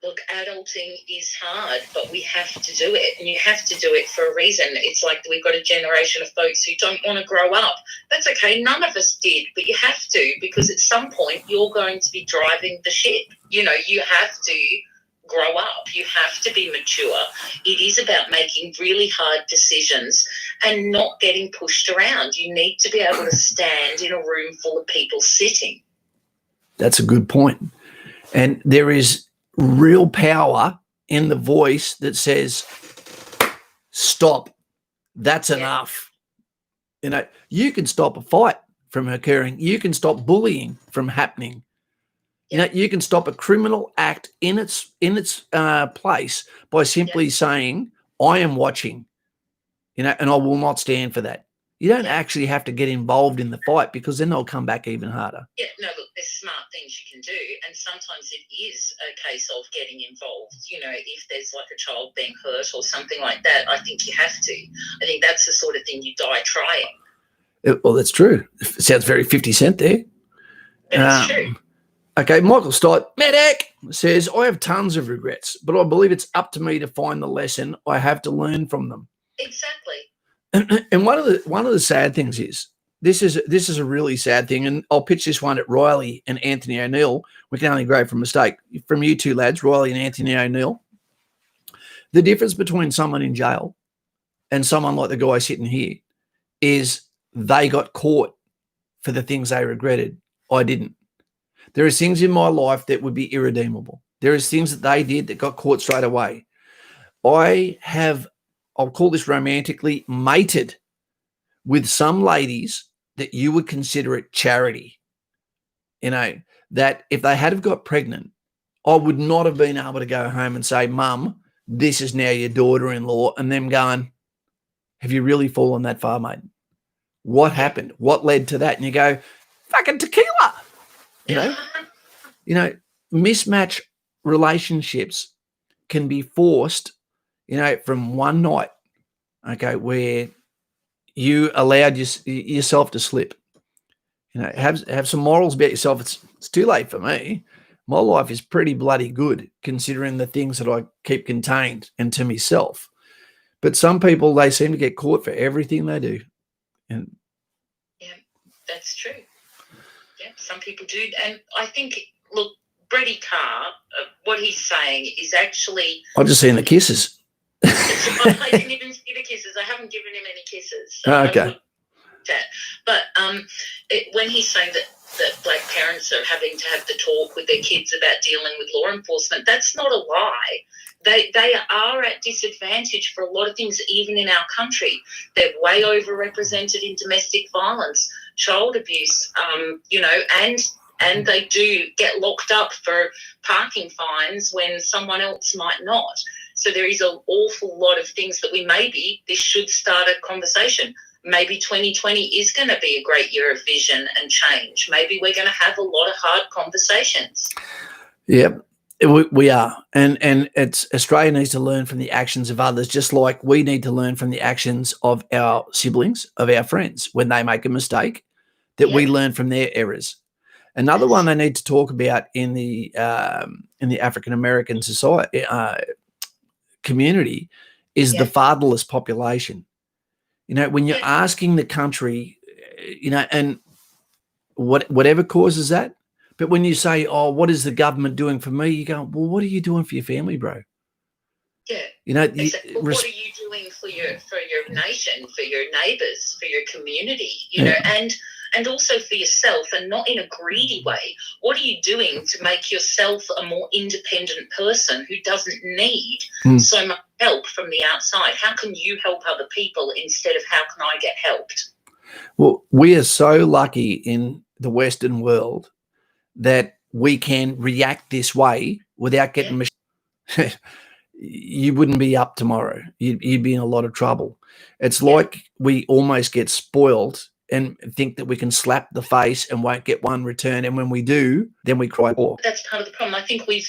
Speaker 2: Look, adulting is hard, but we have to do it, and you have to do it for a reason. It's like we've got a generation of folks who don't want to grow up. That's okay. None of us did, but you have to, because at some point you're going to be driving the ship. You have to grow up. You have to be mature. It is about making really hard decisions and not getting pushed around. You need to be able to stand in a room full of people sitting.
Speaker 1: That's a good point. And there is real power in the voice that says, stop, that's enough. You can stop a fight from occurring. You can stop bullying from happening. You can stop a criminal act in its place by simply saying, I am watching, and I will not stand for that. You don't actually have to get involved in the fight, because then they'll come back even harder.
Speaker 2: Yeah, no, look, there's smart things you can do, and sometimes it is a case of getting involved. If there's like a child being hurt or something like that, I think you have to. I think that's the sort of thing you die trying.
Speaker 1: Well, that's true. It sounds very 50 Cent there.
Speaker 2: But it's true.
Speaker 1: Okay, Michael Stott, medic, says, I have tons of regrets, but I believe it's up to me to find the lesson I have to learn from them.
Speaker 2: Exactly.
Speaker 1: And one of the sad things is, this is a really sad thing, and I'll pitch this one at Riley and Anthony O'Neill. We can only grow from mistake. From you two lads, Riley and Anthony O'Neill, the difference between someone in jail and someone like the guy sitting here is they got caught for the things they regretted. I didn't. There are things in my life that would be irredeemable. There is things that they did that got caught straight away. I'll call this romantically, mated with some ladies that you would consider it charity. That if they had have got pregnant, I would not have been able to go home and say, Mum, this is now your daughter-in-law, and them going, have you really fallen that far, mate? What happened? What led to that? And you go, fucking tequila. Mismatch relationships can be forced, from one night, okay, where you allowed yourself to slip. Have some morals about yourself. It's too late for me. My life is pretty bloody good considering the things that I keep contained and to myself. But some people, they seem to get caught for everything they do. And
Speaker 2: yeah, that's true. Yeah, some people do. And I think, look, Brady Carr, what he's saying is actually...
Speaker 1: I've just seen the kisses.
Speaker 2: I didn't even see the kisses. I haven't given him any kisses. So
Speaker 1: okay.
Speaker 2: But when he's saying that black parents are having to have the talk with their kids about dealing with law enforcement, that's not a lie. They are at disadvantage for a lot of things, even in our country. They're way overrepresented in domestic violence, child abuse, and they do get locked up for parking fines when someone else might not. So there is an awful lot of things that this should start a conversation. Maybe 2020 is going to be a great year of vision and change. Maybe we're going to have a lot of hard conversations.
Speaker 1: Yep. We are, and Australia needs to learn from the actions of others, just like we need to learn from the actions of our siblings, of our friends. When they make a mistake, that we learn from their errors. Another one they need to talk about in the African American society community is the fatherless population. When you're asking the country, and whatever causes that. But when you say, oh, what is the government doing for me? You go, well, what are you doing for your family, bro?
Speaker 2: Yeah.
Speaker 1: Exactly.
Speaker 2: What are you doing for your nation, for your neighbours, for your community, and also for yourself, and not in a greedy way. What are you doing to make yourself a more independent person who doesn't need so much help from the outside? How can you help other people instead of how can I get helped?
Speaker 1: Well, we are so lucky in the Western world that we can react this way without getting you wouldn't be up tomorrow. You'd be in a lot of trouble. It's like we almost get spoiled and think that we can slap the face and won't get one return. And when we do, then we cry more.
Speaker 2: That's part of the problem. I think we've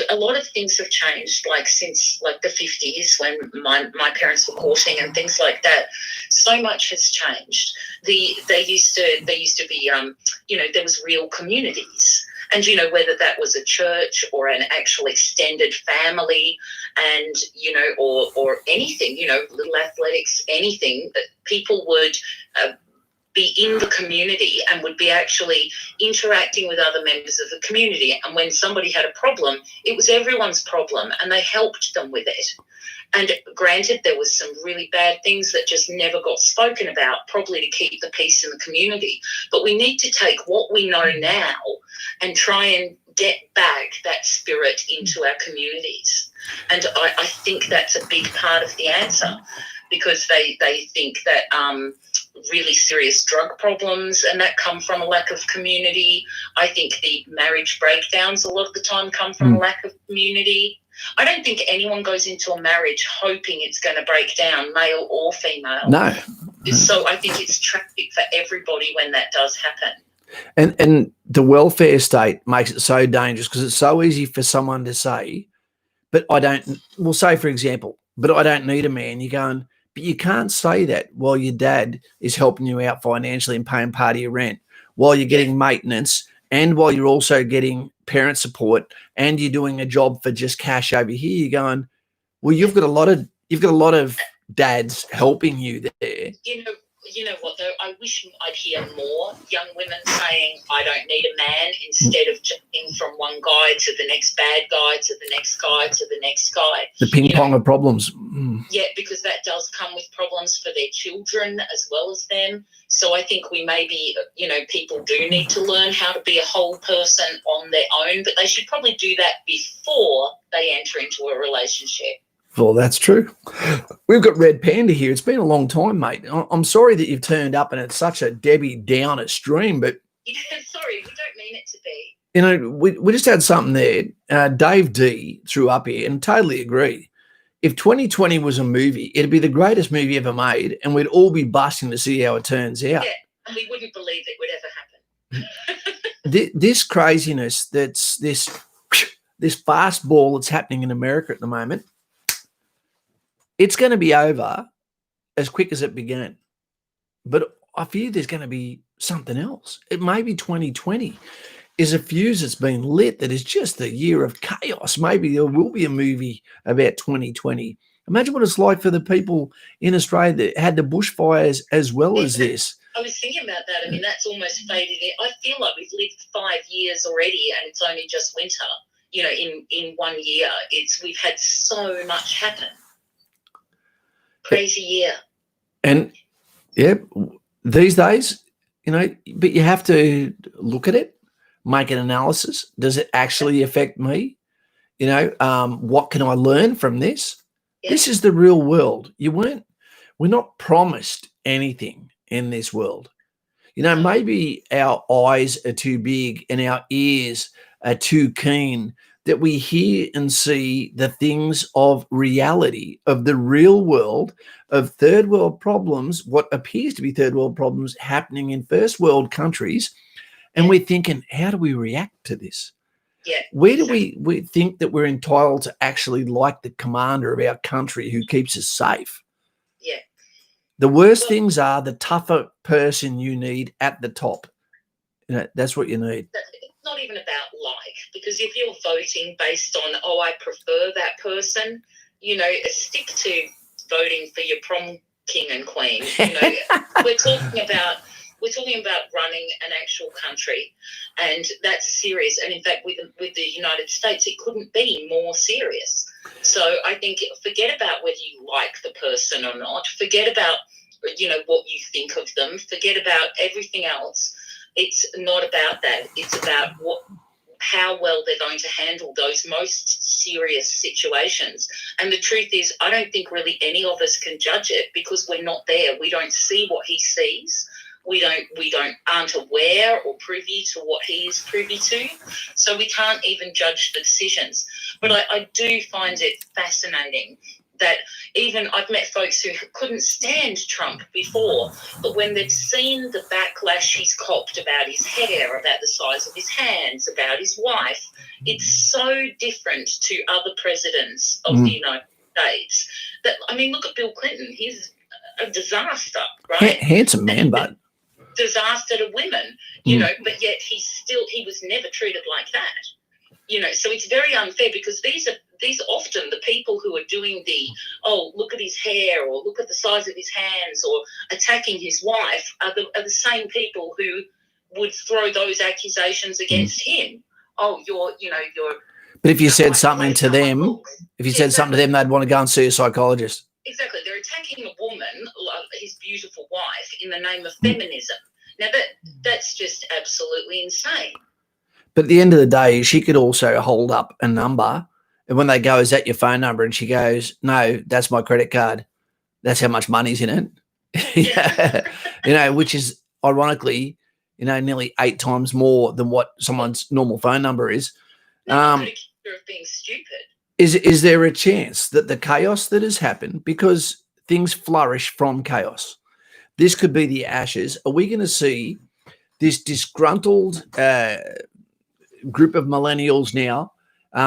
Speaker 2: a lot of things have changed, like since like the 50s when my parents were courting and things like that. So much has changed. They used to be there was real communities, and whether that was a church or an actual extended family, and or anything, little athletics, anything that people would be in the community and would be actually interacting with other members of the community. And when somebody had a problem, it was everyone's problem and they helped them with it. And granted, there was some really bad things that just never got spoken about, probably to keep the peace in the community. But we need to take what we know now and try and get back that spirit into our communities. And I think that's a big part of the answer, because they think that really serious drug problems and that come from a lack of community. I think the marriage breakdowns a lot of the time come from a lack of community. I don't think anyone goes into a marriage hoping it's going to break down, male or female.
Speaker 1: No.
Speaker 2: So I think it's tragic for everybody when that does happen.
Speaker 1: And the welfare state makes it so dangerous because it's so easy for someone to say, but I don't, we'll say, for example, but I don't need a man. You're going, but you can't say that while your dad is helping you out financially and paying part of your rent, while you're getting maintenance, and while you're also getting parent support, and you're doing a job for just cash over here. You're going, well, you've got a lot of dads helping you there.
Speaker 2: You know what though? I wish I'd hear more young women saying, "I don't need a man," instead of jumping from one guy to the next bad guy to the next guy to the next guy.
Speaker 1: The ping pong of problems.
Speaker 2: Yeah, because that does come with problems for their children as well as them. So I think we maybe, people do need to learn how to be a whole person on their own, but they should probably do that before they enter into a relationship.
Speaker 1: Well, that's true. We've got Red Panda here. It's been a long time, mate. I'm sorry that you've turned up and it's such a Debbie Downer stream, but...
Speaker 2: Yeah, sorry, we don't mean it to be.
Speaker 1: We just had something there. Dave D threw up here and totally agree. If 2020 was a movie, it'd be the greatest movie ever made, and we'd all be busting to see how it turns out.
Speaker 2: Yeah, and we wouldn't believe it would ever happen.
Speaker 1: This craziness that's this fastball that's happening in America at the moment, it's going to be over as quick as it began. But I fear there's going to be something else. It may be 2020 is a fuse that's been lit that is just the year of chaos. Maybe there will be a movie about 2020. Imagine what it's like for the people in Australia that had the bushfires as well as this.
Speaker 2: I was thinking about that. I mean, that's almost faded in. I feel like we've lived 5 years already and it's only just winter. In 1 year, we've had so much happen. Crazy year.
Speaker 1: And yeah, these days, but you have to look at it, make an analysis. Does it actually affect me? What can I learn from this? Yeah. This is the real world. We're not promised anything in this world. Maybe our eyes are too big and our ears are too keen that we hear and see the things of reality, of the real world, of third world problems, what appears to be third world problems happening in first world countries. And we're thinking, how do we react to this?
Speaker 2: Yeah.
Speaker 1: Where do we think that we're entitled to actually like the commander of our country who keeps us safe?
Speaker 2: Yeah.
Speaker 1: The worst things are the tougher person you need at the top. That's what you need.
Speaker 2: It's not even about because if you're voting based on, I prefer that person, stick to voting for your prom king and queen. We're talking about running an actual country, and that's serious. And in fact, with the United States, it couldn't be more serious. So I think forget about whether you like the person or not. Forget about what you think of them. Forget about everything else. It's not about that. It's about how well they're going to handle those most serious situations. And the truth is, I don't think really any of us can judge it because we're not there. We don't see what he sees. We aren't aware or privy to what he is privy to. So we can't even judge the decisions. But I do find it fascinating that even I've met folks who couldn't stand Trump before, but when they've seen the backlash he's copped about his hair, about the size of his hands, about his wife, it's so different to other presidents of the United States. That, I mean, look at Bill Clinton. He's a disaster, right?
Speaker 1: Handsome man, but
Speaker 2: disaster to women, but yet he was never treated like that. So it's very unfair because these are often the people who are doing the, look at his hair or look at the size of his hands or attacking his wife are the same people who would throw those accusations against him. You're.
Speaker 1: But if you said something to them, they'd want to go and see a psychologist.
Speaker 2: Exactly. They're attacking a woman, his beautiful wife, in the name of feminism. Now, that's just absolutely insane.
Speaker 1: But at the end of the day, she could also hold up a number, and when they go, is that your phone number? And she goes, no, that's my credit card. That's how much money's in it. Yeah. Which is ironically, nearly 8 times more than what someone's normal phone number is.
Speaker 2: Of being stupid.
Speaker 1: Is there a chance that the chaos that has happened, because things flourish from chaos, This could be the ashes. Are we going to see this disgruntled group of millennials now,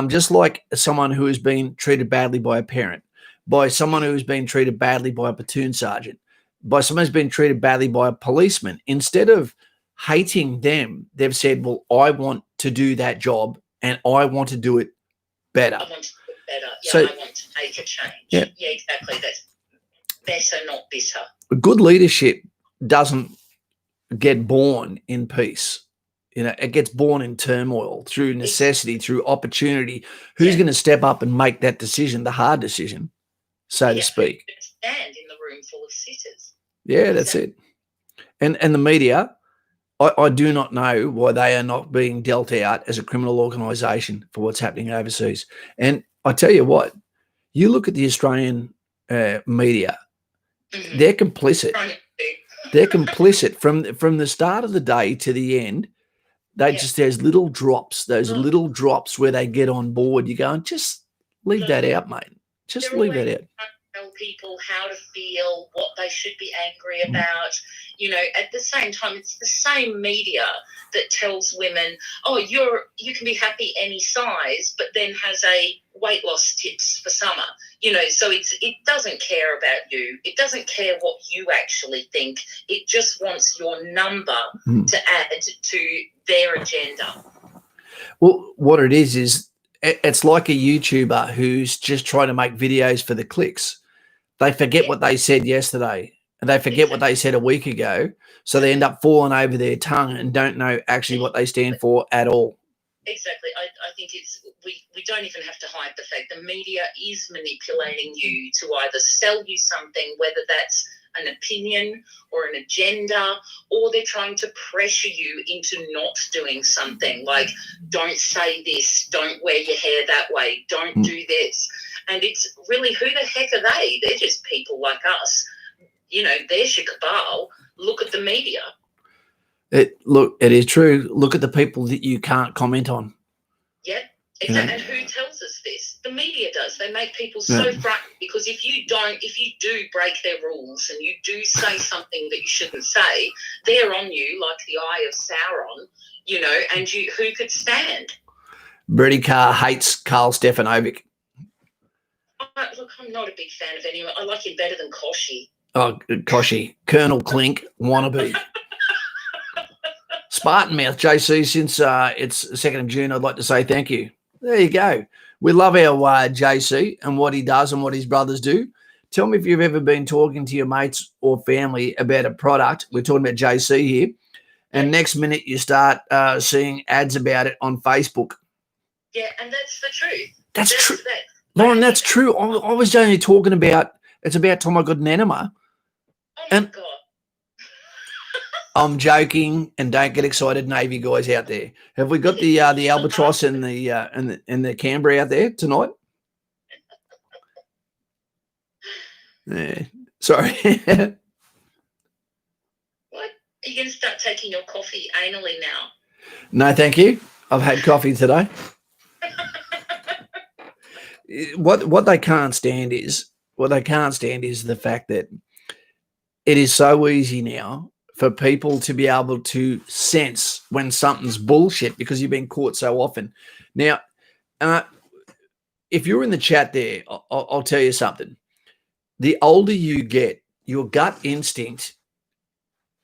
Speaker 1: just like someone who has been treated badly by a parent, by someone who has been treated badly by a platoon sergeant, by someone who's been treated badly by a policeman? Instead of hating them, they've said, well, I want to do that job and I want to do it better.
Speaker 2: I want to do it better. Yeah,
Speaker 1: So-
Speaker 2: I want to make a change.
Speaker 1: Yeah.
Speaker 2: Yeah, exactly. That's better, not bitter.
Speaker 1: Good leadership doesn't get born in peace. You know, it gets born in turmoil, through necessity, through opportunity. Who's
Speaker 2: Yeah.
Speaker 1: going to step up and make that decision, the hard decision, so to
Speaker 2: Yeah,
Speaker 1: speak?
Speaker 2: who can stand in the room full of sitters.
Speaker 1: Yeah, that's it. And the media, I do not know why they are not being dealt out as a criminal organisation for what's happening overseas. And I tell you what, you look at the Australian media,
Speaker 2: Mhm.
Speaker 1: they're complicit.
Speaker 2: Trying to do-
Speaker 1: They're complicit from the start of the day to the end. They
Speaker 2: Yeah.
Speaker 1: just, there's little drops, those
Speaker 2: Oh.
Speaker 1: little drops where they get on board. You go, and just leave that out, mate. Just
Speaker 2: They're
Speaker 1: leave that
Speaker 2: always
Speaker 1: out.
Speaker 2: trying to tell people how to feel, what they should be angry
Speaker 1: Mm.
Speaker 2: about. You know, at the same time, it's the same media that tells women, "Oh, you can be happy any size," but then has a weight loss tips for summer. You know, so it doesn't care about you. It doesn't care what you actually think. It just wants your number
Speaker 1: Mm.
Speaker 2: to add to their agenda.
Speaker 1: Well, what it is it's like a YouTuber who's just trying to make videos for the clicks. They forget
Speaker 2: Yeah.
Speaker 1: what they said yesterday, and they forget what they said a week ago. So they end up falling over their tongue and don't know actually what they stand for at all.
Speaker 2: Exactly. I think we don't even have to hide the fact the media is manipulating you to either sell you something, whether that's an opinion or an agenda, or they're trying to pressure you into not doing something, like don't say this, don't wear your hair that way, don't do this. And it's really, who the heck are they? They're just people like us. You know, there's your cabal. Look at the media.
Speaker 1: It is true. Look at the people that you can't comment on.
Speaker 2: Yep.
Speaker 1: You know?
Speaker 2: And who tells us this? The media does. They make people so frightened, because if you do break their rules and you do say something that you shouldn't say, they're on you like the eye of Sauron, you know, and who could stand?
Speaker 1: Brady Carr hates Carl Stefanovic.
Speaker 2: Look, I'm not a big fan of anyone. I like him better than Koshy.
Speaker 1: Oh, Koshy. Colonel Clink, wannabe. Spartan Mouth, JC, since it's the 2nd of June, I'd like to say thank you. There you go. We love our JC and what he does and what his brothers do. Tell me if you've ever been talking to your mates or family about a product. We're talking about JC here. And next minute you start seeing ads about it on Facebook.
Speaker 2: Yeah, and that's the truth.
Speaker 1: That's true. Lauren, that's true. I was only talking about, it's about time I got an enema.
Speaker 2: Oh, my God.
Speaker 1: I'm joking, and don't get excited, Navy guys out there. Have we got the albatross and the Canberra out there tonight? Yeah. Sorry.
Speaker 2: What? Are you going to start taking your coffee anally now?
Speaker 1: No, thank you. I've had coffee today. What they can't stand is the fact that it is so easy now for people to be able to sense when something's bullshit because you've been caught so often. Now, if you're in the chat there, I'll tell you something. The older you get, your gut instinct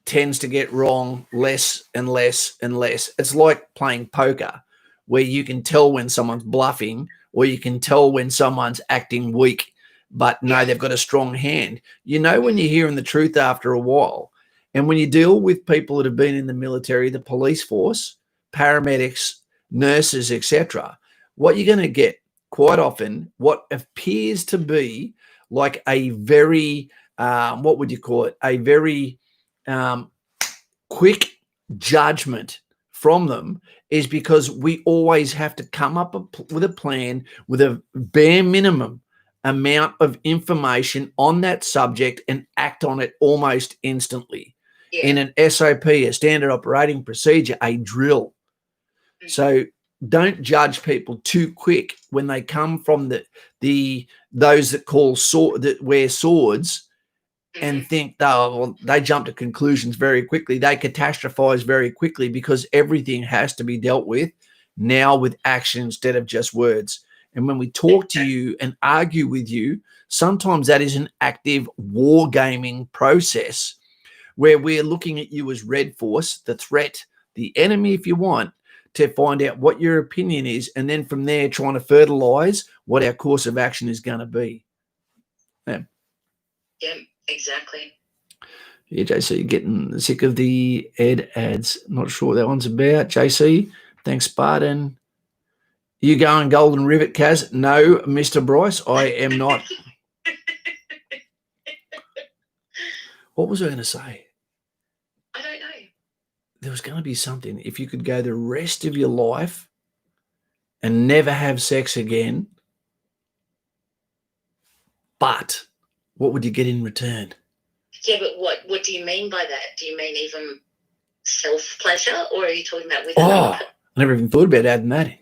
Speaker 1: tends to get wrong less and less and less. It's like playing poker, where you can tell when someone's bluffing, or you can tell when someone's acting weak, but no, they've got a strong hand. You know when you're hearing the truth after a while. And when you deal with people that have been in the military, the police force, paramedics, nurses, etc., what you're going to get quite often, what appears to be like a very, what would you call it? A very quick judgment from them, is because we always have to come up with a plan with a bare minimum amount of information on that subject and act on it almost instantly. In an SOP, a standard operating procedure, a drill. So don't judge people too quick when they come from those that wear swords and think, oh, well, they jump to conclusions very quickly. They catastrophize very quickly because everything has to be dealt with now with action instead of just words. And when we talk to you and argue with you, sometimes that is an active wargaming process where we're looking at you as Red Force, the threat, the enemy, if you want, to find out what your opinion is, and then from there trying to fertilize what our course of action is going to be.
Speaker 2: Yeah, exactly.
Speaker 1: Yeah, JC, you're getting sick of the Ed ads. Not sure what that one's about. JC, thanks, Spartan. You going Golden Rivet, Kaz? No, Mr. Bryce, I am not. What was I going to say?
Speaker 2: I don't know.
Speaker 1: There was going to be something. If you could go the rest of your life and never have sex again, but what would you get in return?
Speaker 2: Yeah, but what do you mean by that? Do you mean even self-pleasure, or are you talking about with
Speaker 1: I never even thought about adding that in.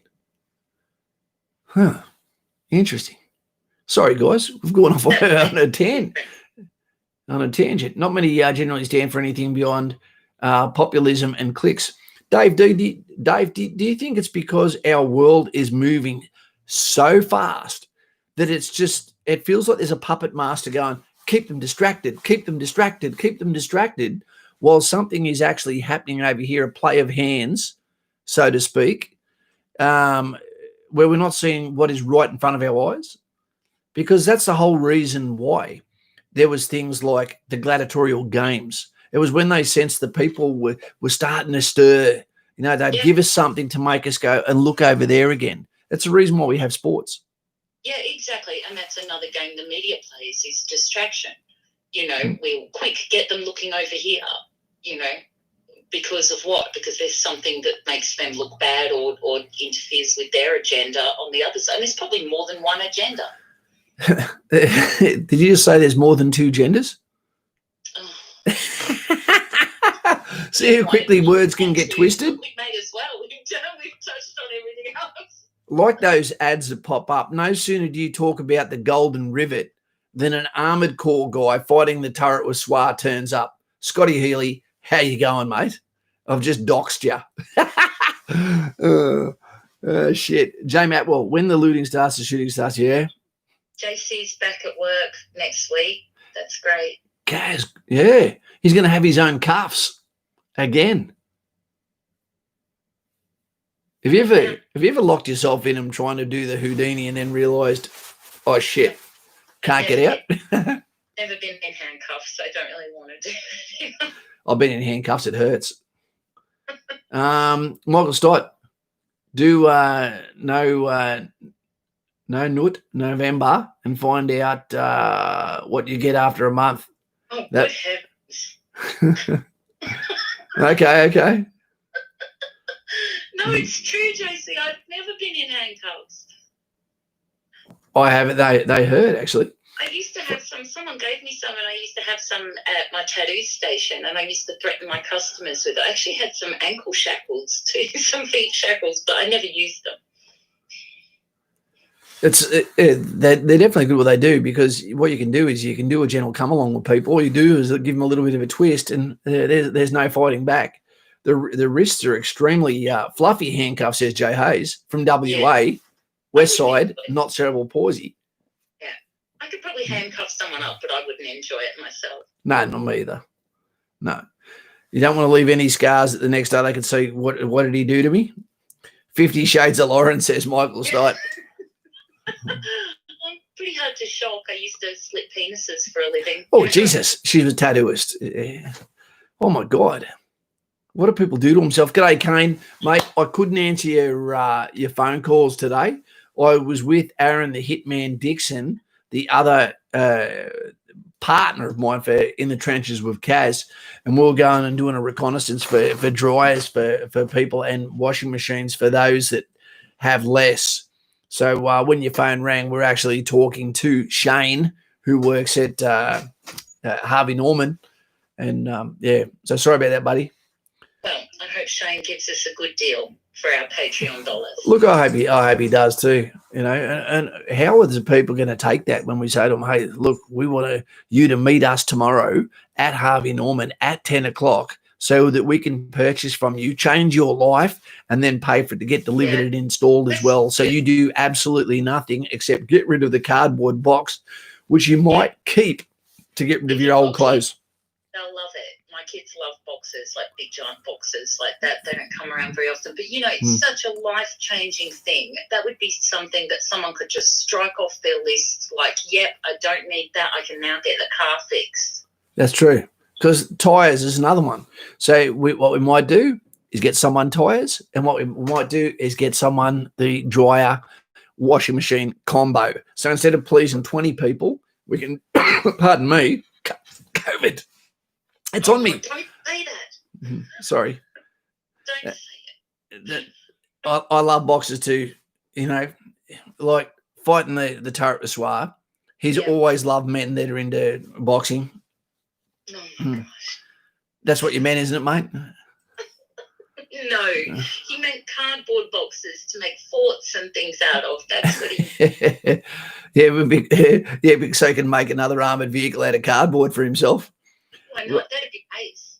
Speaker 1: Huh. Interesting. Sorry, guys. We've gone off on a tangent. Not many generally stand for anything beyond populism and clicks. Dave, do you think it's because our world is moving so fast that it feels like there's a puppet master going, keep them distracted, while something is actually happening over here, a play of hands, so to speak, where we're not seeing what is right in front of our eyes? Because that's the whole reason why there was things like the gladiatorial games. It was when they sensed the people were starting to stir. They'd give us something to make us go and look over there again. That's the reason why we have sports.
Speaker 2: Yeah, exactly. And that's another game the media plays is distraction. We'll quick get them looking over here, because of what? Because there's something that makes them look bad or interferes with their agenda on the other side. And there's probably more than one agenda.
Speaker 1: Did you just say there's more than two genders?
Speaker 2: Oh.
Speaker 1: See how quickly words can get twisted?
Speaker 2: We made as well. We've touched on everything else.
Speaker 1: Like those ads that pop up, no sooner do you talk about the Golden Rivet than an armoured core guy fighting the turret with SWAT turns up. Scotty Healy, how you going, mate? I've just doxed you. Shit. J. Matwell, when the looting starts, the shooting starts, yeah?
Speaker 2: JC's back at work next week. That's great.
Speaker 1: Gaz, yeah. He's going to have his own cuffs again. Have you ever locked yourself in them trying to do the Houdini and then realised, oh, shit, can't get out?
Speaker 2: Never been in handcuffs, so I don't really want to do it.
Speaker 1: I've been in handcuffs. It hurts. Michael Stott, do no Nut November and find out what you get after a month.
Speaker 2: Oh, good heavens.
Speaker 1: Okay.
Speaker 2: No, it's true, JC. I've never been in handcuffs.
Speaker 1: I haven't. They hurt, actually.
Speaker 2: I used to have some. Someone gave me some, and I used to have some at my tattoo station, and I used to threaten my customers with it. I actually had some ankle shackles too, some feet shackles, but I never used them.
Speaker 1: They're definitely good what they do, because what you can do is you can do a gentle come along with people. All you do is give them a little bit of a twist, and there's no fighting back. The wrists are extremely fluffy handcuffs, says Jay Hayes from WA, West Side, not cerebral palsy.
Speaker 2: Yeah, I could probably handcuff someone up, but I wouldn't enjoy it myself.
Speaker 1: No, not me either. No, you don't want to leave any scars that the next day they can see what did he do to me. 50 Shades of Lauren, says Michael Stight.
Speaker 2: I'm pretty hard to shock. I used to slit penises for a living.
Speaker 1: Oh, Jesus. She was a tattooist. Yeah. Oh, my God. What do people do to themselves? G'day, Kane. Mate, I couldn't answer your phone calls today. I was with Aaron, the Hitman Dixon, the other partner of mine for In the Trenches with Kaz, and we were going and doing a reconnaissance for dryers for people and washing machines for those that have less. So when your phone rang, we're actually talking to Shane, who works at Harvey Norman. And, so sorry about that, buddy.
Speaker 2: Well, I hope Shane gives us a good deal for our Patreon dollars.
Speaker 1: Look, I hope he does too. You know, and how are the people going to take that when we say to them, "Hey, look, we want you to meet us tomorrow at Harvey Norman at 10 o'clock so that we can purchase from you, change your life, and then pay for it to get delivered and installed as well. So you do absolutely nothing except get rid of the cardboard box, which you might keep to get rid of your old clothes."
Speaker 2: They'll love it. My kids love boxes, like big giant boxes like that. They don't come around very often. But, you know, it's such a life-changing thing. That would be something that someone could just strike off their list, like, yep, I don't need that. I can now get the car fixed.
Speaker 1: That's true. Because tyres is another one. So what we might do is get someone tyres, and what we might do is get someone the dryer washing machine combo. So instead of pleasing 20 people, we can, pardon me, COVID. It's on me.
Speaker 2: Don't say that.
Speaker 1: Sorry.
Speaker 2: Don't say it.
Speaker 1: I love boxers too. You know, like fighting the turret Soir. He's always loved men that are into boxing.
Speaker 2: Oh my gosh.
Speaker 1: That's what you meant, isn't it, mate?
Speaker 2: No, he meant cardboard boxes to make forts and things out of. That's what he.
Speaker 1: So he can make another armoured vehicle out of cardboard for himself.
Speaker 2: Why not? That'd be ace.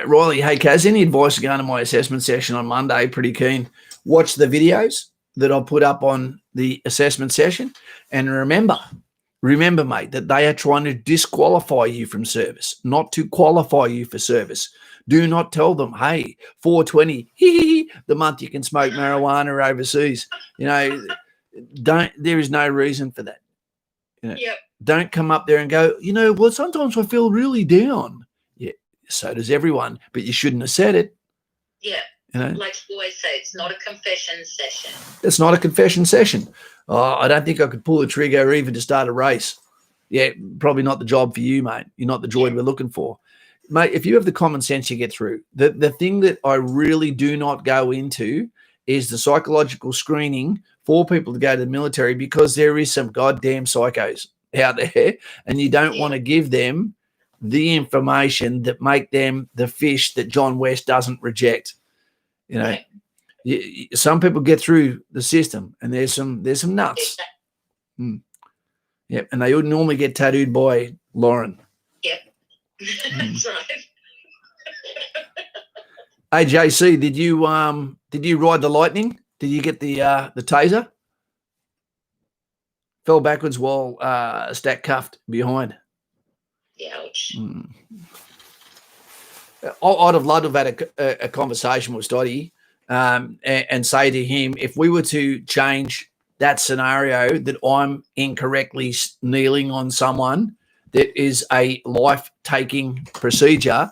Speaker 1: Riley, hey, Kaz, any advice to go to my assessment session on Monday? Pretty keen. Watch the videos that I'll put up on the assessment session. And remember, mate, that they are trying to disqualify you from service, not to qualify you for service. Do not tell them, hey, 420, the month you can smoke marijuana overseas. You know, there is no reason for that. You know, don't come up there and go, you know, well, sometimes I feel really down. Yeah, so does everyone, but you shouldn't have said it.
Speaker 2: Yeah.
Speaker 1: You know?
Speaker 2: Like you always say, it's not a confession session.
Speaker 1: It's not a confession session. I don't think I could pull the trigger even to start a race. Yeah, probably not the job for you, mate. You're not the droid we're looking for. Mate, if you have the common sense, you get through. The thing that I really do not go into is the psychological screening for people to go to the military, because there is some goddamn psychos out there, and you don't want to give them the information that make them the fish that John West doesn't reject. You know, some people get through the system, and there's some nuts. Yep, and they would normally get tattooed by Lauren.
Speaker 2: Yep, that's right.
Speaker 1: Hey, JC, did you ride the lightning? Did you get the taser? Fell backwards while stack cuffed behind.
Speaker 2: Ouch.
Speaker 1: I'd have loved to have had a conversation with Stoddy and say to him, if we were to change that scenario, that I'm incorrectly kneeling on someone that is a life-taking procedure,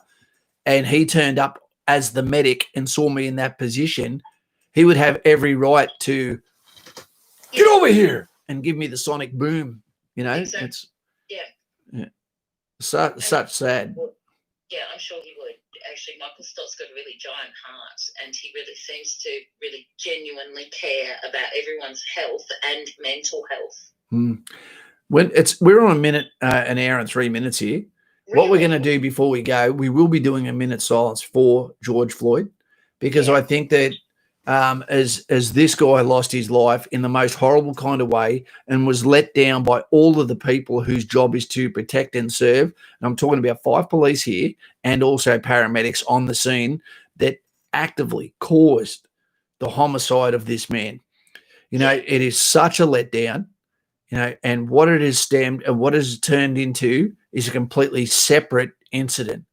Speaker 1: and he turned up as the medic and saw me in that position, he would have every right to get over here and give me the sonic boom. You know,
Speaker 2: Exactly.
Speaker 1: it's
Speaker 2: Yeah.
Speaker 1: such sad.
Speaker 2: Yeah, I'm sure he would. Actually, Michael Stott's got a really giant heart, and he really seems to really genuinely care about everyone's health and mental health.
Speaker 1: We're on an hour and 3 minutes here. Really? What we're going to do before we go, we will be doing a minute silence for George Floyd, because I think that as this guy lost his life in the most horrible kind of way and was let down by all of the people whose job is to protect and serve. And I'm talking about 5 police here and also paramedics on the scene that actively caused the homicide of this man. You know, it is such a letdown, you know, and what it has stemmed and what it has turned into is a completely separate incident.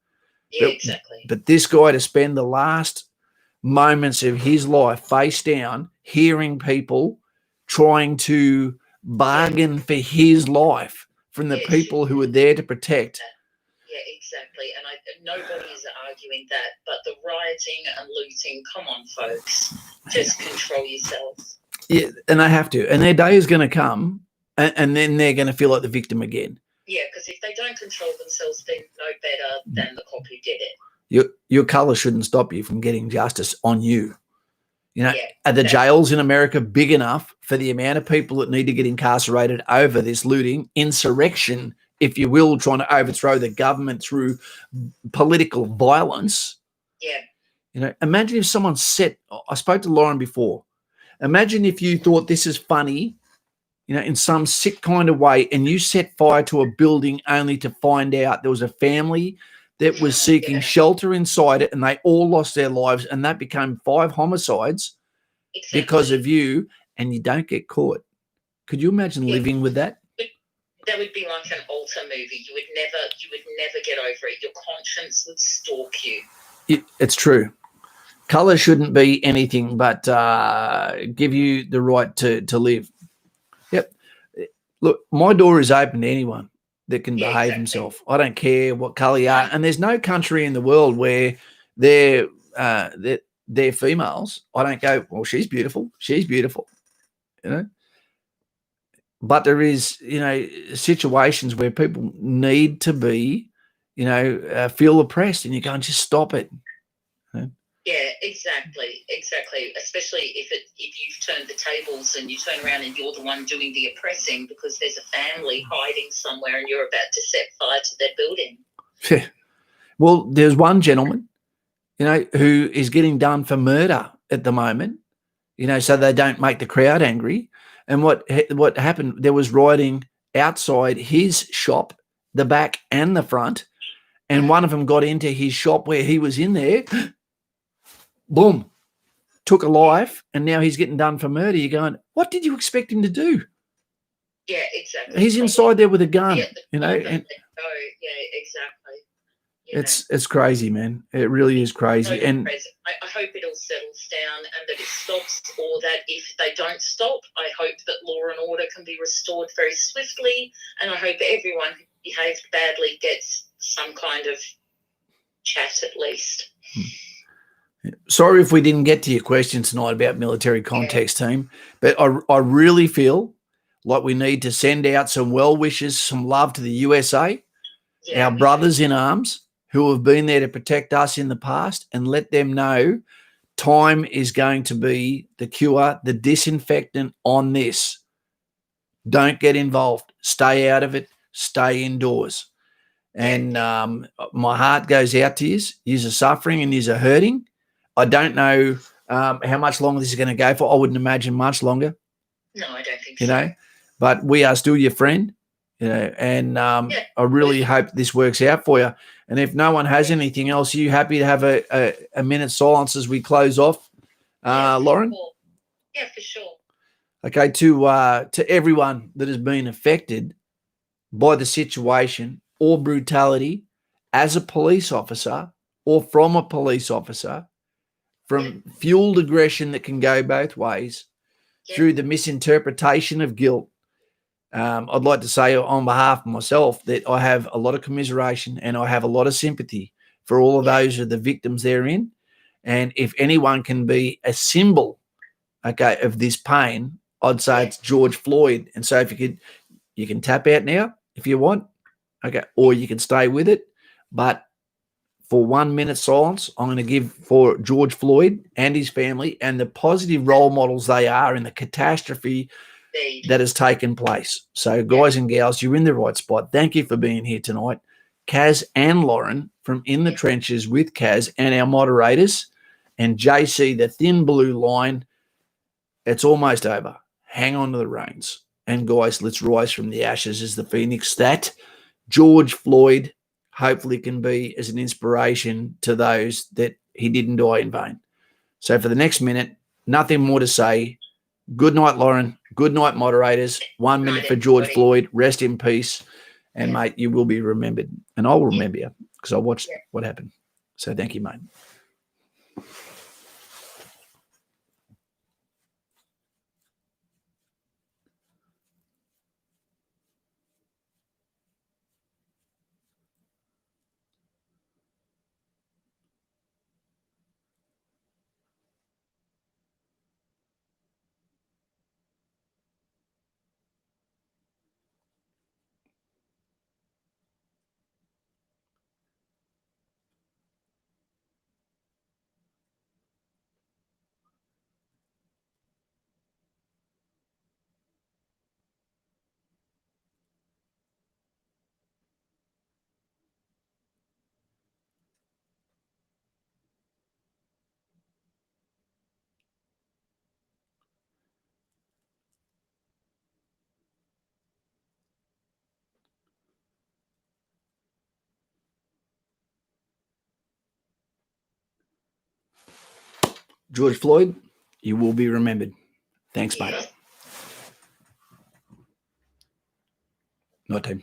Speaker 2: Yeah, exactly.
Speaker 1: But this guy, to spend the last moments of his life face down, hearing people trying to bargain for his life from the people who are there to protect.
Speaker 2: Yeah, exactly. And nobody is arguing that, but the rioting and looting, come on, folks, just control yourselves.
Speaker 1: Yeah, and they have to. And their day is going to come, and then they're going to feel like the victim again.
Speaker 2: Yeah, because if they don't control themselves, they're no better than the cop who did it.
Speaker 1: Your colour shouldn't stop you from getting justice on you. You know, are the jails in America big enough for the amount of people that need to get incarcerated over this looting, insurrection, if you will, trying to overthrow the government through political violence?
Speaker 2: Yeah.
Speaker 1: Imagine if someone set, I spoke to Lauren before. Imagine if you thought this is funny, in some sick kind of way, and you set fire to a building only to find out there was a family that was seeking shelter inside it and they all lost their lives, and that became 5 homicides because of you, and you don't get caught. Could you imagine living with that?
Speaker 2: That would be like an alter movie. You would never get over it. Your conscience would stalk you.
Speaker 1: It's true. Color shouldn't be anything but give you the right to live. Yep. Look, my door is open to anyone that can behave himself. I don't care what color you are. And there's no country in the world where they're females. I don't go, well, she's beautiful. She's beautiful. But there is, situations where people need to be, feel oppressed, and you're going, just stop it.
Speaker 2: Yeah, exactly. Especially if you've turned the tables and you turn around and you're the one doing the oppressing because there's a family hiding somewhere and you're about to set fire to their building.
Speaker 1: Yeah. Well, there's one gentleman, who is getting done for murder at the moment, so they don't make the crowd angry. And what happened? There was rioting outside his shop, the back and the front, and one of them got into his shop where he was in there. Boom, took a life, and now he's getting done for murder. You're going, what did you expect him to do?
Speaker 2: Yeah, exactly.
Speaker 1: He's inside there with a gun, And,
Speaker 2: yeah, exactly.
Speaker 1: It's crazy, man. It really is crazy. And
Speaker 2: I hope it all settles down and that it stops, or that if they don't stop, I hope that law and order can be restored very swiftly, and I hope everyone who behaved badly gets some kind of chat at least.
Speaker 1: Sorry if we didn't get to your question tonight about military context, team, but I really feel like we need to send out some well wishes, some love to the USA, our brothers in arms who have been there to protect us in the past, and let them know time is going to be the cure, the disinfectant on this. Don't get involved. Stay out of it. Stay indoors. And my heart goes out to you. You're suffering and you're hurting. I don't know how much longer this is going to go for. I wouldn't imagine much longer.
Speaker 2: No, I don't think so.
Speaker 1: But we are still your friend, and I really hope this works out for you. And if no one has anything else, are you happy to have a minute's silence as we close off, Lauren?
Speaker 2: Sure. Yeah, for sure.
Speaker 1: Okay, to everyone that has been affected by the situation or brutality as a police officer or from a police officer, from fueled aggression that can go both ways, through the misinterpretation of guilt, I'd like to say on behalf of myself that I have a lot of commiseration and I have a lot of sympathy for all of those who are the victims therein. And if anyone can be a symbol, of this pain, I'd say it's George Floyd. And so if you can tap out now if you want, or you can stay with it. But for 1 minute silence, I'm going to give for George Floyd and his family and the positive role models they are in the catastrophe that has taken place. So, guys and gals, you're in the right spot. Thank you for being here tonight. Kaz and Lauren from In the Trenches with Kaz and our moderators, and JC, the thin blue line. It's almost over. Hang on to the reins. And guys, let's rise from the ashes as the phoenix. That George Floyd hopefully can be as an inspiration to those that he didn't die in vain. So for the next minute, nothing more to say. Good night, Lauren. Good night, moderators. 1 minute for George Floyd. Rest in peace. And, mate, you will be remembered. And I will remember you because I watched what happened. So thank you, mate. George Floyd, you will be remembered. Thanks, mate.
Speaker 2: Yeah.
Speaker 1: Night team.